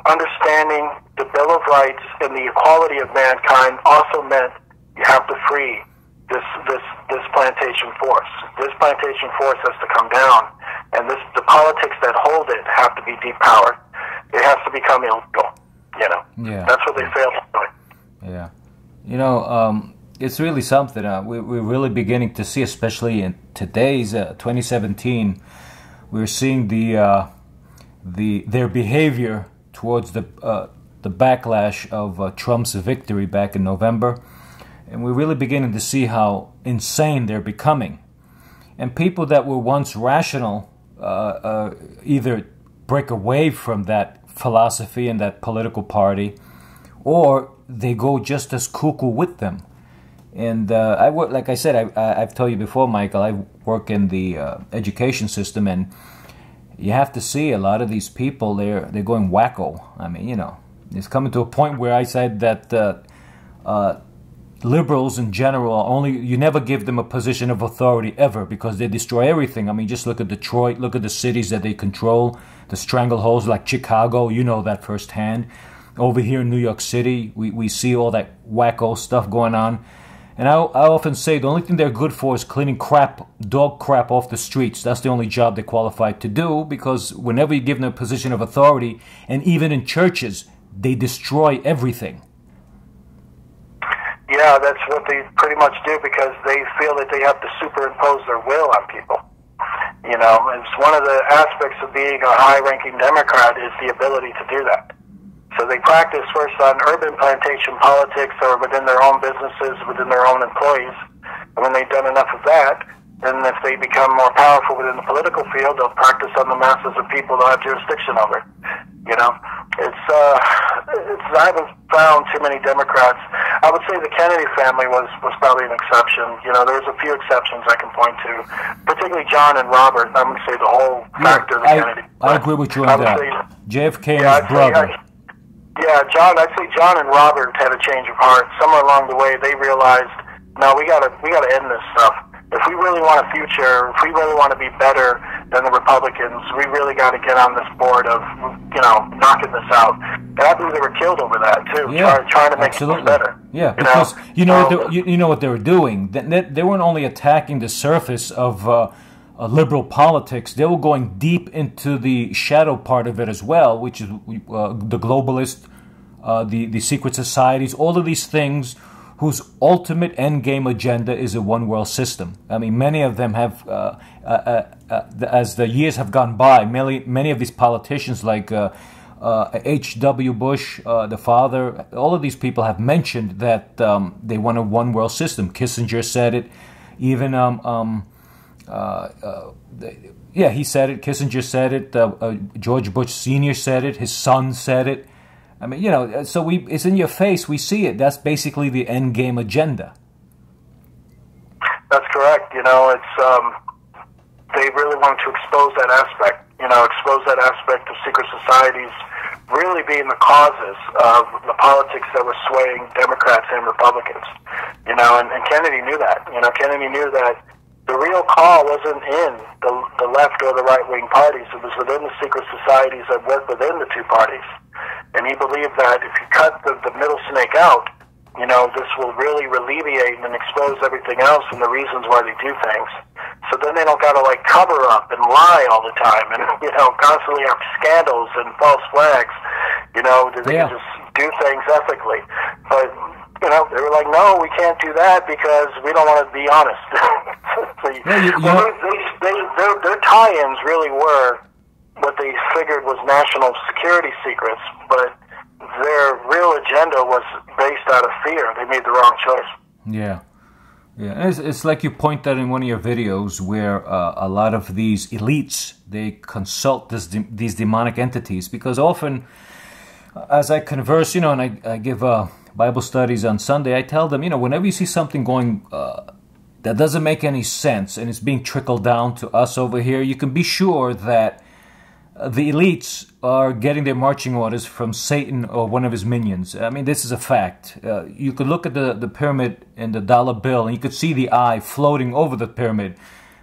understanding the Bill of Rights and the equality of mankind also meant you have to free this plantation force. This plantation force has to come down, and the politics that hold it have to be depowered. It has to become illegal. Yeah. That's what they failed to do. Yeah. It's really something. We're really beginning to see, especially in today's 2017, we're seeing their behavior towards the backlash of Trump's victory back in November, and we're really beginning to see how insane they're becoming. And people that were once rational either break away from that philosophy and that political party, or they go just as cuckoo with them. And I work, like I said, I've told you before, Michael, I work in the education system, and you have to see a lot of these people, they're going wacko. I mean, it's coming to a point where I said that liberals in general, you never give them a position of authority ever, because they destroy everything. I mean, just look at Detroit, look at the cities that they control, the strangleholds like Chicago, you know that firsthand. Over here in New York City, we see all that wacko stuff going on. And I often say the only thing they're good for is cleaning dog crap off the streets. That's the only job they're qualified to do, because whenever you give them a position of authority, and even in churches, they destroy everything. Yeah, that's what they pretty much do, because they feel that they have to superimpose their will on people. It's one of the aspects of being a high-ranking Democrat is the ability to do that. So they practice first on urban plantation politics, or within their own businesses, within their own employees. And when they've done enough of that, then if they become more powerful within the political field, they'll practice on the masses of people they'll have jurisdiction over. I haven't found too many Democrats. I would say the Kennedy family was probably an exception. There's a few exceptions I can point to, particularly John and Robert. I would say the whole factor of the Kennedy. I agree with you on that. JFK and his brother. I'd say John and Robert had a change of heart. Somewhere along the way, they realized, no, we gotta end this stuff. If we really want a future, if we really want to be better than the Republicans, we really got to get on this board of, knocking this out. And I believe they were killed over that too, trying to make things better. Yeah, because you know what they were doing. They weren't only attacking the surface of liberal politics; they were going deep into the shadow part of it as well, which is the globalist, the secret societies, all of these things whose ultimate endgame agenda is a one-world system. I mean, many of them have, as the years have gone by, many of these politicians like H.W. Bush, the father, all of these people have mentioned that they want a one-world system. Kissinger said it. Even, he said it. Kissinger said it. George Bush Sr. said it. His son said it. I mean, so it's in your face. We see it. That's basically the end game agenda. That's correct. They really want to expose that aspect. Expose that aspect of secret societies really being the causes of the politics that were swaying Democrats and Republicans. And Kennedy knew that. Kennedy knew that the real call wasn't in the left or the right-wing parties. It was within the secret societies that work within the two parties. And he believed that if you cut the middle snake out, this will really alleviate and expose everything else and the reasons why they do things. So then they don't got to cover up and lie all the time and, constantly have scandals and false flags. They can just do things ethically. But, they were like, no, we can't do that because we don't want to be honest. Their tie-ins really were what they figured was national security secrets, but their real agenda was based out of fear. They made the wrong choice. Yeah. It's like you point out in one of your videos where a lot of these elites, they consult these demonic entities, because often as I converse, and I give Bible studies on Sunday, I tell them, whenever you see something going that doesn't make any sense and it's being trickled down to us over here, you can be sure that the elites are getting their marching orders from Satan or one of his minions. I mean, this is a fact. You could look at the pyramid and the dollar bill, and you could see the eye floating over the pyramid,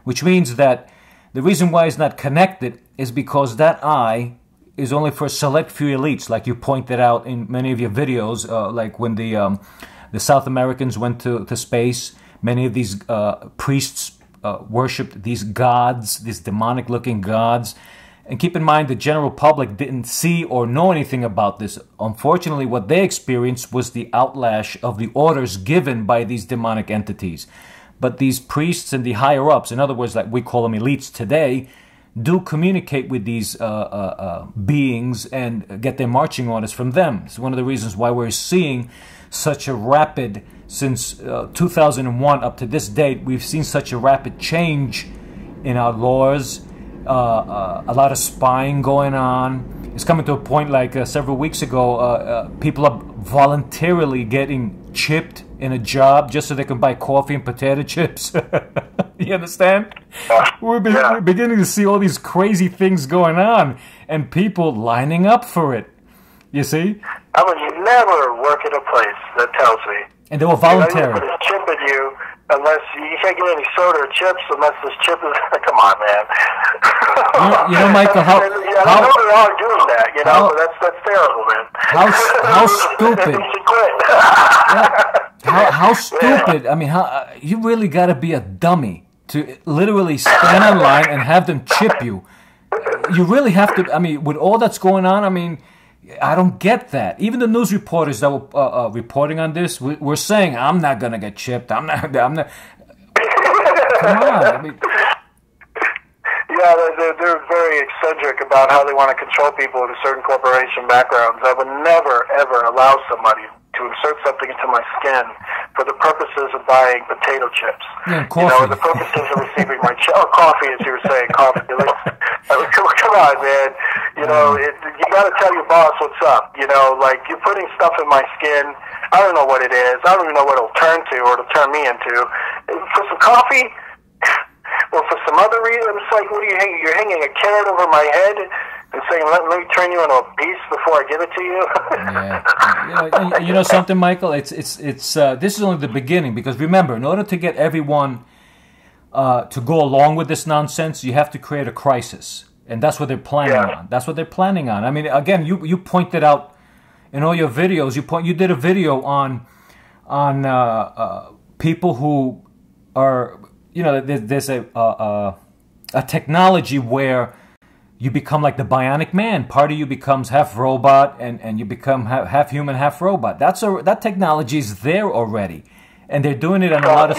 which means that the reason why it's not connected is because that eye is only for a select few elites, like you pointed out in many of your videos, like when the South Americans went to space. Many of these priests worshipped these gods, these demonic-looking gods. And keep in mind, the general public didn't see or know anything about this. Unfortunately, what they experienced was the outlash of the orders given by these demonic entities. But these priests and the higher-ups, in other words, like we call them elites today, do communicate with these beings and get their marching orders from them. It's one of the reasons why we're seeing such a rapid, since 2001 up to this date, we've seen such a rapid change in our laws, a lot of spying going on. It's coming to a point like several weeks ago, people are voluntarily getting chipped in a job just so they can buy coffee and potato chips. You understand? We're beginning to see all these crazy things going on and people lining up for it. You see? I would never work at a place that tells me. And they were voluntary. Put a chip in you unless you can't get any soda or chips unless this chip is. Come on, man. You know, Michael, I know they're all doing that. You know, but that's terrible, man. How stupid? How stupid? I mean, you really got to be a dummy to literally stand in line and have them chip you. You really have to. I mean, with all that's going on, I mean, I don't get that. Even the news reporters that were reporting on this were saying, "I'm not gonna get chipped. I'm not." Come on. I mean, yeah, they're very eccentric about how they want to control people with certain corporation backgrounds. I would never, ever allow somebody to insert something into my skin for the purposes of buying potato chips. Yeah, coffee. You know, the purposes of receiving my coffee, as you were saying, coffee. Come on, man. You know, you got to tell your boss what's up. You know, like you're putting stuff in my skin. I don't know what it is. I don't even know what it'll turn to or it'll turn me into. For some coffee, or for some other reason, it's like, what are you hanging? You're hanging a carrot over my head and saying, let me turn you into a beast before I give it to you. Yeah. You know something, Michael? It's this is only the beginning, because remember, in order to get everyone to go along with this nonsense, you have to create a crisis, and that's what they're planning on. That's what they're planning on. I mean, again, you pointed out in all your videos. You did a video on people who are, you know, there's a technology where you become like the bionic man. Part of you becomes half robot, and you become half human, half robot. That technology is there already, and they're doing it on a lot of.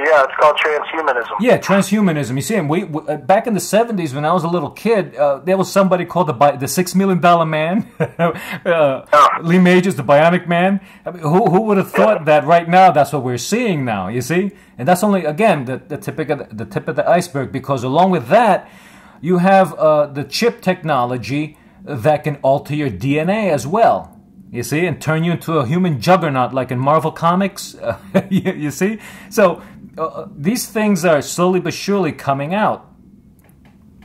It's called transhumanism. Yeah, transhumanism. You see, and we back in the 70s when I was a little kid, there was somebody called the $6 Million Man, Lee Majors, the Bionic Man. I mean, who would have thought that right now? That's what we're seeing now. You see, and that's only again the tip of the iceberg, because along with that, you have the chip technology that can alter your DNA as well. You see, and turn you into a human juggernaut like in Marvel Comics. You see? So these things are slowly but surely coming out.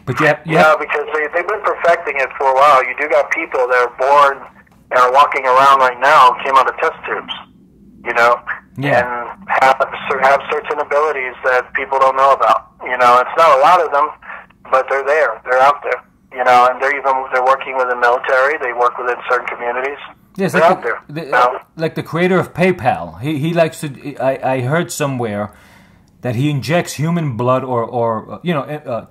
But because they've been perfecting it for a while. You do got people that are born and are walking around right now who came out of test tubes, you know, and have certain abilities that people don't know about. You know, it's not a lot of them, but they're there. They're out there. You know, and they're working with the military. They work within certain communities. Yes, like the creator of PayPal. He likes to. I heard somewhere that he injects human blood or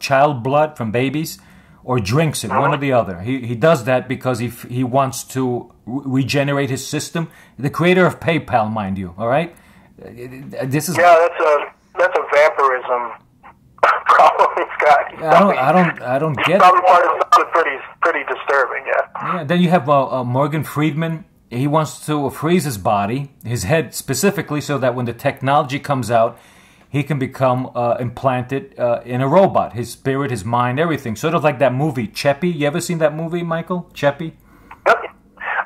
child blood from babies, or drinks it, one or the other. He does that because he wants to regenerate his system. The creator of PayPal, mind you. All right, this is that's a vampirism problem he's got. I don't get it. Probably part of something pretty disturbing, yeah. Yeah. Then you have Morgan Freeman. He wants to freeze his body, his head specifically, so that when the technology comes out, he can become implanted in a robot. His spirit, his mind, everything. Sort of like that movie, Cheppy. You ever seen that movie, Michael? Cheppy? Yep.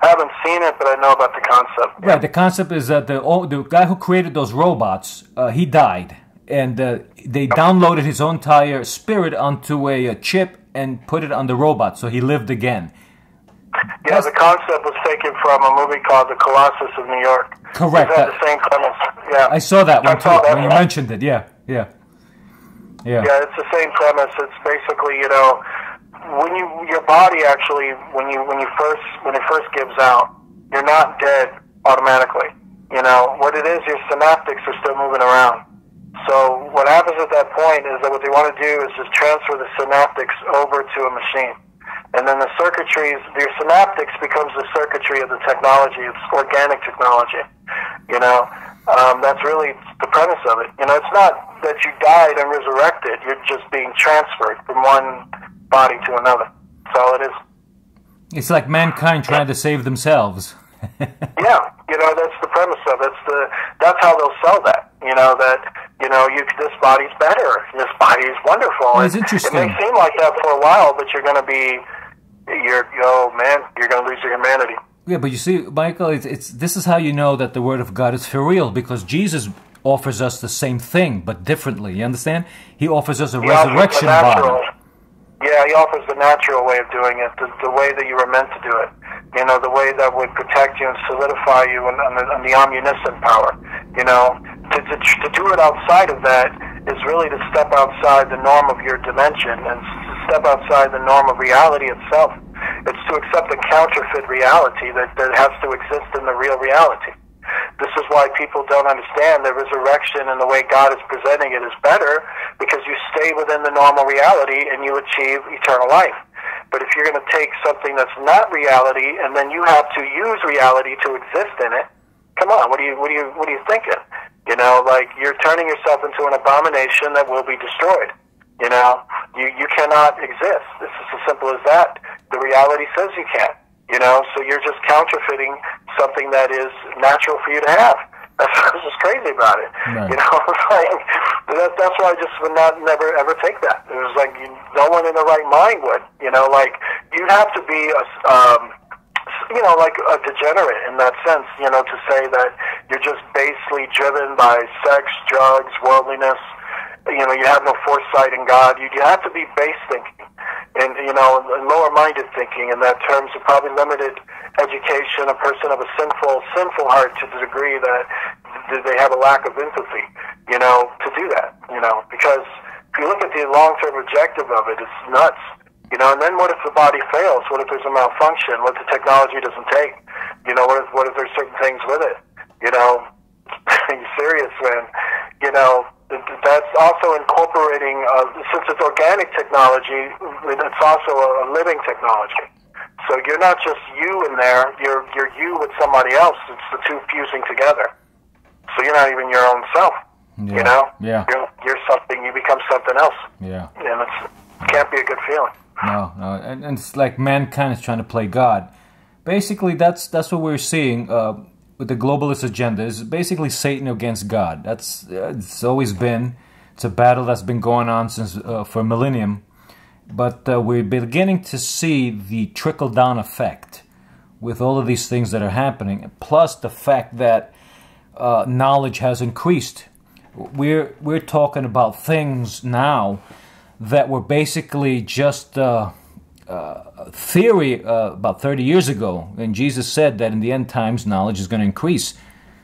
I haven't seen it, but I know about the concept. Right. The concept is that the guy who created those robots, he died. And they downloaded his entire spirit onto a chip and put it on the robot, so he lived again. Yeah, the concept was taken from a movie called The Colossus of New York. Correct. It had the same premise. Yeah, I saw that one too when you mentioned it. Yeah. Yeah, it's the same premise. It's basically, you know, when your body actually when it first gives out, you're not dead automatically. You know what it is? Your synaptics are still moving around. So what happens at that point is that what they want to do is just transfer the synaptics over to a machine. And then the circuitries, your synaptics becomes the circuitry of the technology. It's organic technology. You know, that's really the premise of it. You know, it's not that you died and resurrected. You're just being transferred from one body to another. That's all it is. It's like mankind trying to save themselves. Yeah, you know, that's the premise of it. That's how they'll sell that. You know, that, you know, this body's better. This body is wonderful. Well, it's interesting. It may seem like that for a while, but you're going to be, you're going to lose your humanity. Yeah, but you see, Michael, this is how you know that the Word of God is for real, because Jesus offers us the same thing, but differently. You understand? He offers us a resurrection body. Yeah, he offers the natural way of doing it, the way that you were meant to do it. You know, the way that would protect you and solidify you on the omniscient power. You know, to do it outside of that is really to step outside the norm of your dimension and to step outside the norm of reality itself. It's to accept a counterfeit reality that has to exist in the real reality. This is why people don't understand that resurrection and the way God is presenting it is better, because you stay within the normal reality and you achieve eternal life. But if you're going to take something that's not reality and then you have to use reality to exist in it, come on, what are you thinking? You know, like, you're turning yourself into an abomination that will be destroyed. You know, you cannot exist. This is as simple as that. The reality says you can't. You know, so you're just counterfeiting something that is natural for you to have. That's what's just crazy about it. Right. You know, like, that's why I just would never ever take that. It was like no one in their right mind would. You know, like, you'd have to be like a degenerate in that sense. You know, to say that you're just basely driven by sex, drugs, worldliness. You know, you have no foresight in God. You have to be base thinking. And, you know, lower-minded thinking in that terms of probably limited education, a person of a sinful heart to the degree that they have a lack of empathy, you know, to do that, you know, because if you look at the long-term objective of it, it's nuts, you know. And then what if the body fails? What if there's a malfunction? What if the technology doesn't take? You know, what if there's certain things with it? You know, are you serious, man? You know, that's also incorporating, since it's organic technology, it's also a living technology. So you're not just you in there, you're you with somebody else. It's the two fusing together. So you're not even your own self. Yeah. You know? Yeah. You're something, you become something else. Yeah. And it can't be a good feeling. No. And it's like mankind is trying to play God. Basically, that's what we're seeing with the globalist agenda, is basically Satan against God. It's always been. It's a battle that's been going on since for a millennium. But we're beginning to see the trickle-down effect with all of these things that are happening, plus the fact that knowledge has increased. We're talking about things now that were basically just theory about 30 years ago, and Jesus said that in the end times knowledge is going to increase.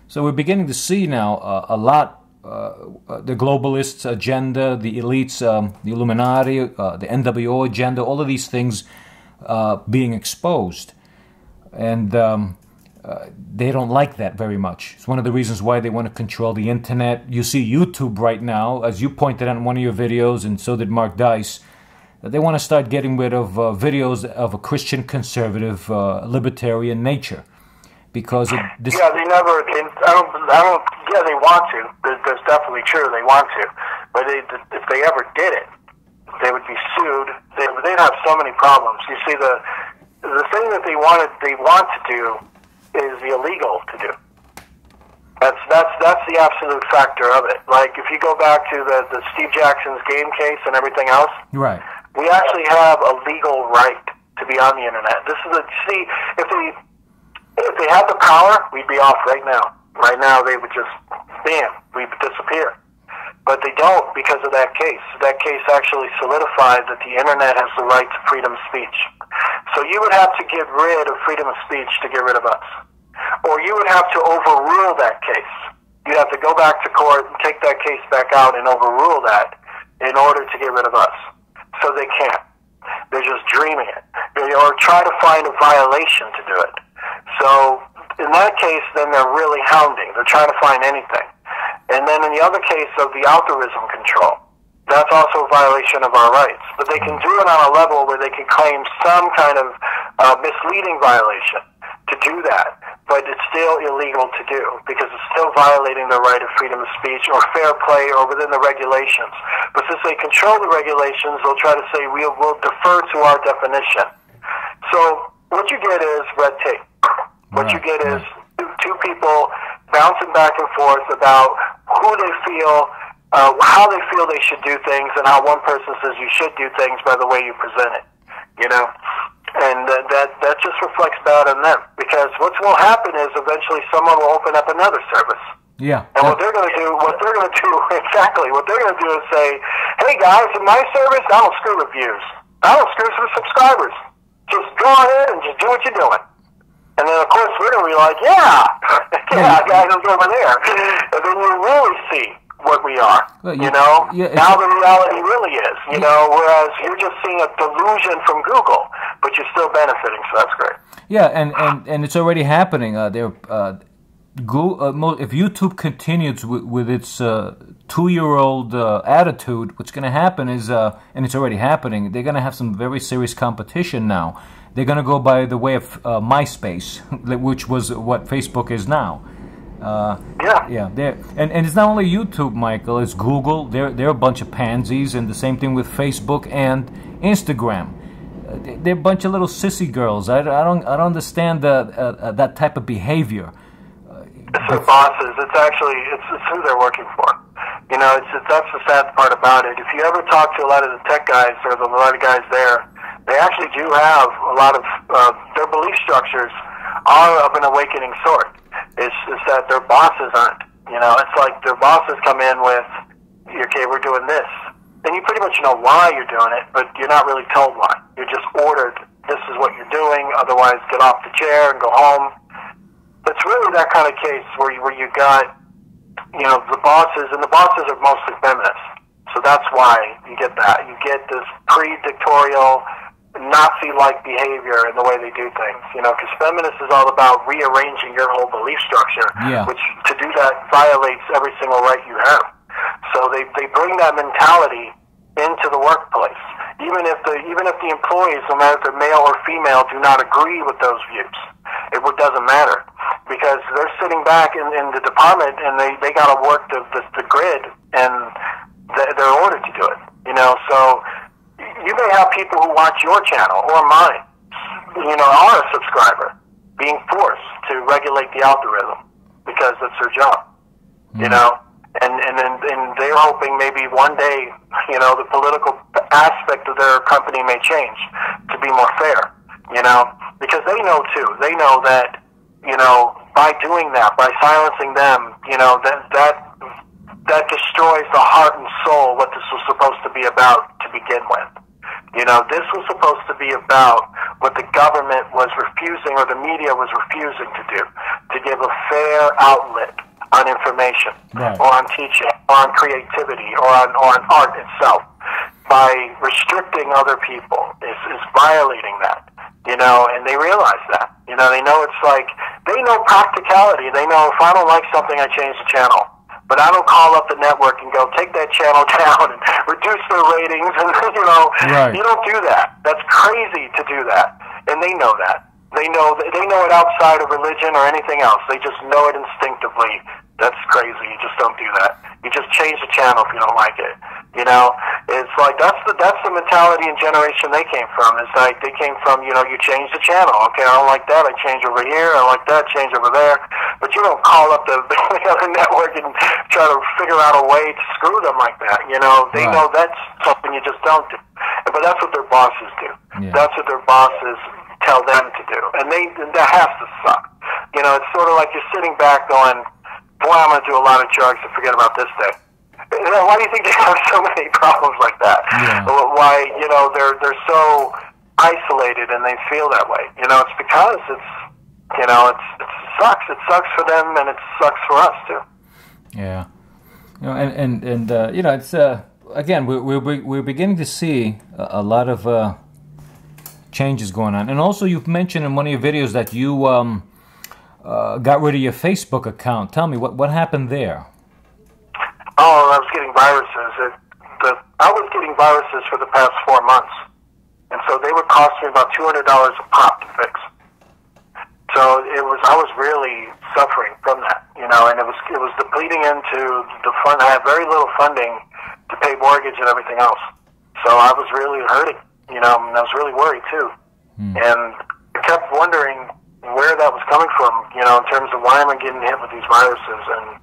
So we're beginning to see now a lot, the globalists' agenda, the elites, the Illuminati, the NWO agenda, all of these things being exposed. And they don't like that very much. It's one of the reasons why they want to control the internet. You see YouTube right now, as you pointed out in one of your videos, and so did Mark Dice, they want to start getting rid of videos of a Christian conservative libertarian nature, because they want to. That's definitely true. They want to, but if they ever did it, they would be sued. They'd have so many problems. You see, the thing that they want to do is illegal to do. That's the absolute factor of it. Like, if you go back to the Steve Jackson's game case and everything else, right? We actually have a legal right to be on the internet. If they had the power, we'd be off right now. Right now, they would just, bam, we'd disappear. But they don't, because of that case. That case actually solidified that the internet has the right to freedom of speech. So you would have to get rid of freedom of speech to get rid of us. Or you would have to overrule that case. You'd have to go back to court and take that case back out and overrule that in order to get rid of us. So they can't. They're just dreaming it. Or try to find a violation to do it. So in that case, then they're really hounding. They're trying to find anything. And then in the other case of the algorithm control, that's also a violation of our rights. But they can do it on a level where they can claim some kind of misleading violation to do that, but it's still illegal to do because it's still violating the right of freedom of speech or fair play or within the regulations. But since they control the regulations, they'll try to say we'll defer to our definition. So what you get is red tape. What you get is two people bouncing back and forth about who they feel, how they feel they should do things, and how one person says you should do things by the way you present it. You know, and that just reflects bad on them, because what will happen is eventually someone will open up another service. Yeah. And what they're going to do exactly, what they're going to do is say, hey guys, in my service, I don't screw with views. I don't screw with subscribers. Just go ahead and just do what you're doing. And then, of course, we're going to be like, yeah, guys, it's over there. And then you really see what we are, well, you know, how the reality really is, you know, whereas you're just seeing a delusion from Google, but you're still benefiting, so that's great. Yeah, and it's already happening. If YouTube continues with its 2-year-old attitude, what's going to happen is, and it's already happening, they're going to have some very serious competition now. They're going to go by the way of MySpace, which was what Facebook is now. And it's not only YouTube, Michael. It's Google. They're a bunch of pansies, and the same thing with Facebook and Instagram. They're a bunch of little sissy girls. I don't understand that type of behavior. It's their bosses. It's who they're working for. You know, that's the sad part about it. If you ever talk to a lot of the tech guys or a lot of guys there, they actually do have a lot of their belief structures are of an awakening sort. It's that their bosses aren't. You know, it's like their bosses come in with, okay, we're doing this. And you pretty much know why you're doing it, but you're not really told why. You're just ordered, this is what you're doing, otherwise get off the chair and go home. It's really that kind of case where you got, you know, the bosses, and the bosses are mostly feminists. So that's why you get that. You get this pre-dictatorial, Nazi-like behavior in the way they do things, you know, because feminist is all about rearranging your whole belief structure, which to do that violates every single right you have. So they bring that mentality into the workplace, even if the employees, no matter if they're male or female, do not agree with those views. It doesn't matter, because they're sitting back in the department and they got to work the grid, and they're ordered to do it, you know. So you may have people who watch your channel or mine, you know, are a subscriber, being forced to regulate the algorithm because that's their job, you know, and they're hoping maybe one day, you know, the political aspect of their company may change to be more fair, you know, because they know too. They know that, you know, by doing that, by silencing them, you know, that destroys the heart and soul what this was supposed to be about to begin with. You know, this was supposed to be about what the government was refusing, or the media was refusing to do, to give a fair outlet on information, or on teaching, or on creativity, or on art itself. By restricting other people is violating that, you know, and they realize that. You know, they know it's like, they know practicality. They know if I don't like something, I change the channel. But I don't call up the network and go, take that channel down and reduce their ratings, and, you know, you don't do that. That's crazy to do that. And they know that. They know it outside of religion or anything else. They just know it instinctively. That's crazy. You just don't do that. You just change the channel if you don't like it. You know, it's like that's the mentality and generation they came from. It's like they came from, you know, you change the channel. Okay, I don't like that. I change over here. I like that. Change over there. But you don't call up the other network and try to figure out a way to screw them like that. You know, they know that's something you just don't do. But that's what their bosses do. That's what their bosses tell them to do, and that has to suck. You know, it's sort of like you're sitting back going, boy, I'm going to do a lot of drugs and forget about this day. You know, why do you think they have so many problems like that? Why, you know, they're so isolated and they feel that way? You know, it's because it sucks. It sucks for them, and it sucks for us too. Yeah, you know, and you know, it's again, we're beginning to see a lot of changes going on, and also you've mentioned in one of your videos that you got rid of your Facebook account. Tell me what happened there. Oh, I was getting viruses. I was getting viruses for the past 4 months, and so they would cost me about $200 a pop to fix. So I was really suffering from that, you know, and it was depleting into the fund. I had very little funding to pay mortgage and everything else, so I was really hurting, you know, and I was really worried too, and I kept wondering where that was coming from, you know, in terms of why am I getting hit with these viruses. And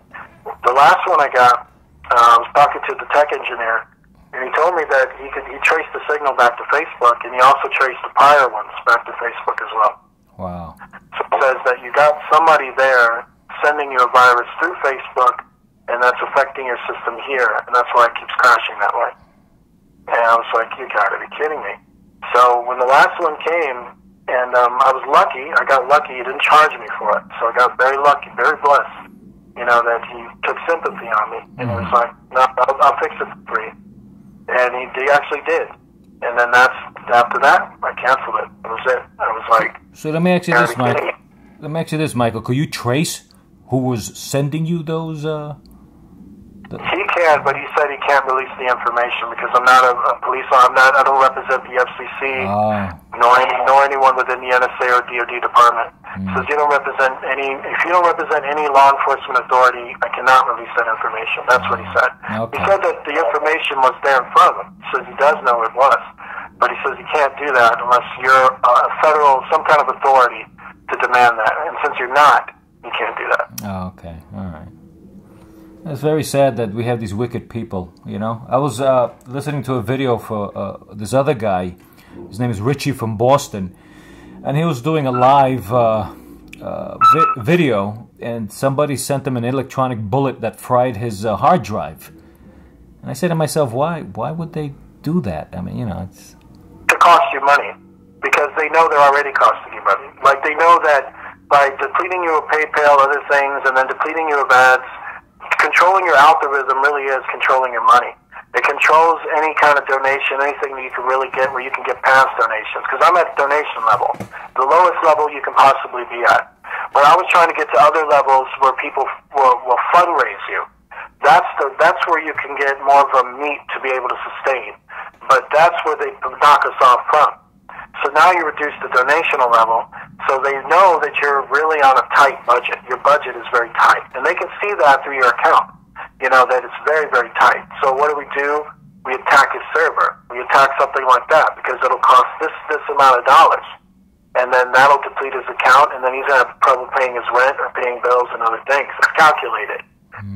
the last one I got, I was talking to the tech engineer, and he told me that he traced the signal back to Facebook, and he also traced the prior ones back to Facebook as well. Wow. So it says that you got somebody there sending you a virus through Facebook, and that's affecting your system here, and that's why it keeps crashing that way. And I was like, you gotta be kidding me. So when the last one came, and I was lucky, I got lucky, he didn't charge me for it. So I got very lucky, very blessed, you know, that he took sympathy on me. And he was like, no, I'll fix it for free. And he actually did. And then after that, I canceled it. That was it. I was like... So let me ask you this, Michael. Let me ask you this, Michael. Could you trace who was sending you those... He can, but he said he can't release the information because I'm not a police. I don't represent the FCC, nor anyone within the NSA or DoD department. Says you don't represent any. If you don't represent any law enforcement authority, I cannot release that information. That's what he said. Okay. He said that the information was there in front of him. Says he does know it was, but he says you can't do that unless you're a federal, some kind of authority to demand that. And since you're not, you can't do that. Oh, okay. All right. It's very sad that we have these wicked people, you know. I was listening to a video for this other guy. His name is Richie from Boston. And he was doing a live video, and somebody sent him an electronic bullet that fried his hard drive. And I said to myself, why would they do that? I mean, you know, it's... To cost you money, because they know they're already costing you money. Like, they know that by depleting you of PayPal, other things, and then depleting you of ads, controlling your algorithm really is controlling your money. It controls any kind of donation, anything that you can really get where you can get past donations. Because I'm at donation level, the lowest level you can possibly be at. But I was trying to get to other levels where people will fundraise you. That's where you can get more of a meat to be able to sustain. But that's where they knock us off from. So now you reduce the donational level, so they know that you're really on a tight budget. Your budget is very tight. And they can see that through your account, you know, that it's very, very tight. So what do? We attack his server. We attack something like that because it'll cost this amount of dollars. And then that'll deplete his account, and then he's going to have trouble paying his rent or paying bills and other things. It's calculated.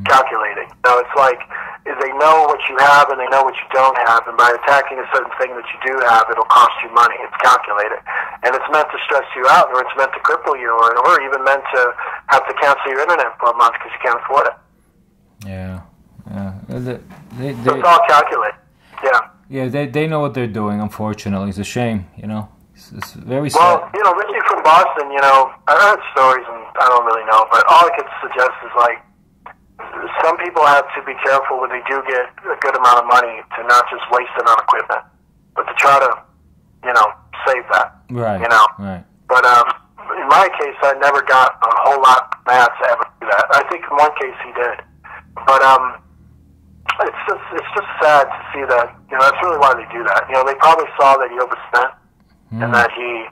Calculating. Now, it's like they know what you have and they know what you don't have, and by attacking a certain thing that you do have, it'll cost you money. It's calculated. And it's meant to stress you out, or it's meant to cripple you, or even meant to have to cancel your internet for a month because you can't afford it. Yeah. So it's all calculated. Yeah. Yeah, they know what they're doing, unfortunately. It's a shame, you know. It's very sad. Well, you know, Richie from Boston, you know, I heard stories, and I don't really know, but all I could suggest is, like, some people have to be careful when they do get a good amount of money to not just waste it on equipment, but to try to, you know, save that. Right. You know? Right. But in my case, I never got a whole lot of Matt to ever do that. I think in one case he did. But it's just sad to see that, you know, that's really why they do that. You know, they probably saw that he overspent and that he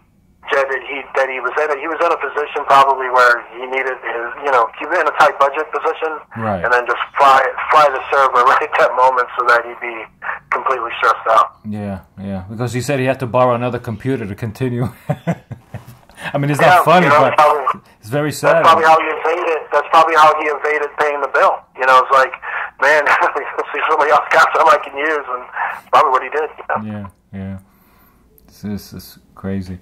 was in a position probably where he needed his, you know, he was in a tight budget position, right, and then just fry the server right at that moment so that he'd be completely stressed out. Yeah, because he said he had to borrow another computer to continue. I mean, it's not funny, you know, but it's very sad. That's probably how he evaded. That's probably how he evaded paying the bill. You know, it's like, man, see somebody else got something I can use, and probably what he did. You know? Yeah. This is crazy.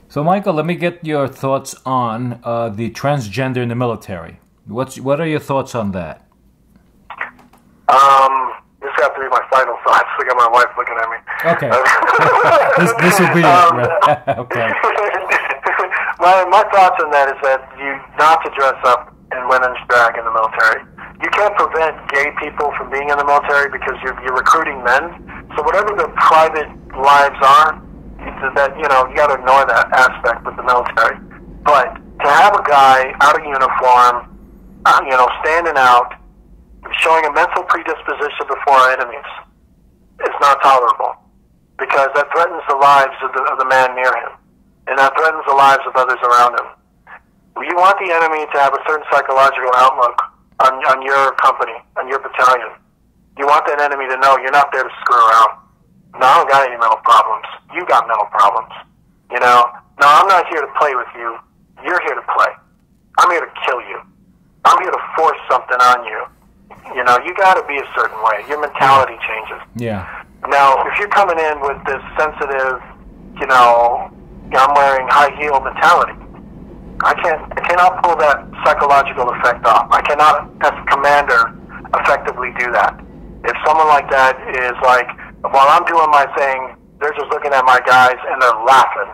So, Michael, let me get your thoughts on the transgender in the military. What are your thoughts on that? This got to be my final thoughts. I got my wife looking at me. Okay. this will be it. Okay. My thoughts on that is that you not to dress up in women's drag in the military. You can't prevent gay people from being in the military because you're recruiting men. So whatever their private lives are, that, you know, you got to ignore that aspect with the military. But to have a guy out of uniform, you know, standing out, showing a mental predisposition before our enemies is not tolerable, because that threatens the lives of the man near him, and that threatens the lives of others around him. You want the enemy to have a certain psychological outlook on your company, on your battalion. You want that enemy to know you're not there to screw around. No, I don't got any mental problems. You got mental problems. You know? No, I'm not here to play with you. You're here to play. I'm here to kill you. I'm here to force something on you. You know, you got to be a certain way. Your mentality changes. Yeah. Now, if you're coming in with this sensitive, you know, I'm wearing high heel mentality, I cannot pull that psychological effect off. I cannot, as a commander, effectively do that. If someone like that is like, while I'm doing my thing, they're just looking at my guys and they're laughing.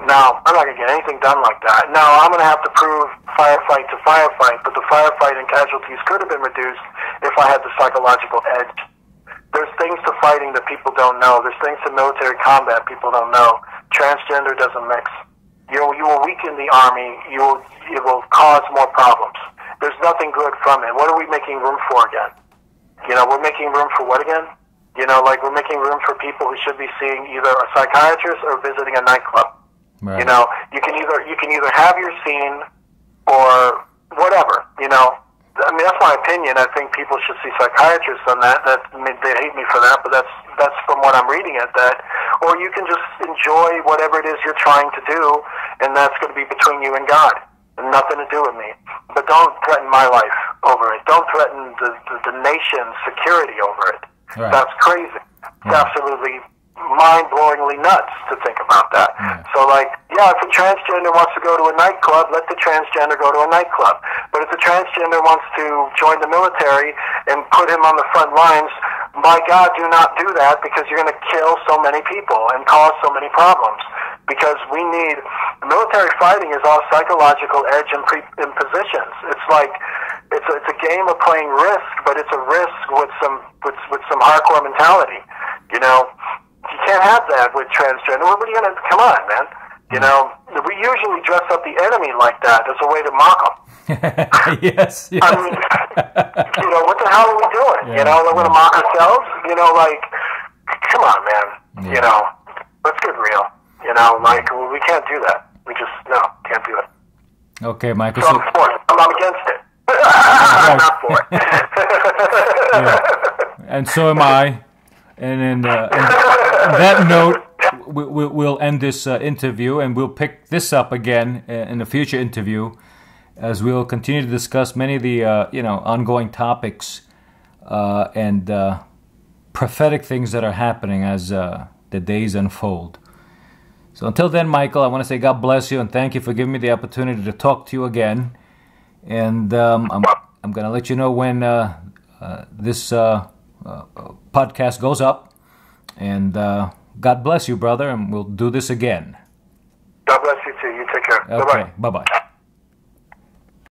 No, I'm not going to get anything done like that. No, I'm going to have to prove firefight to firefight, but the firefight and casualties could have been reduced if I had the psychological edge. There's things to fighting that people don't know. There's things to military combat people don't know. Transgender doesn't mix. You will weaken the army. It will cause more problems. There's nothing good from it. What are we making room for again? You know, we're making room for what again? You know, like we're making room for people who should be seeing either a psychiatrist or visiting a nightclub. Right. You know, you can either have your scene or whatever. You know, I mean, that's my opinion. I think people should see psychiatrists on that. I mean, they hate me for that, but that's from what I'm reading at that. Or you can just enjoy whatever it is you're trying to do, and that's going to be between you and God, and nothing to do with me. But don't threaten my life over it. Don't threaten the nation's security over it. Right. That's crazy. It's absolutely mind-blowingly nuts to think about that. Yeah. So, like, yeah, if a transgender wants to go to a nightclub, let the transgender go to a nightclub. But if the transgender wants to join the military and put him on the front lines, my God, do not do that, because you're going to kill so many people and cause so many problems. Because we need, military fighting is all psychological edge and positions. It's like, it's a game of playing risk, but it's a risk with some hardcore mentality. You know, you can't have that with transgender. What are you gonna? Come on, man. You know, we usually dress up the enemy like that as a way to mock them. Yes. I mean, you know, what the hell are we doing? Yeah. You know, we're gonna mock ourselves. You know, like, come on, man. Yeah. You know, let's get real. You know, like, we can't do that. We just can't do it. Okay, Michael. So I'm for it. I'm against it. I'm not for it. Yeah. And so am I. And on that note, we'll end this interview, and we'll pick this up again in a future interview, as we'll continue to discuss many of the ongoing topics and prophetic things that are happening as the days unfold. So until then, Michael, I want to say God bless you and thank you for giving me the opportunity to talk to you again. And I'm going to let you know when this podcast goes up. And God bless you, brother, and we'll do this again. God bless you too. You take care. Okay, bye-bye.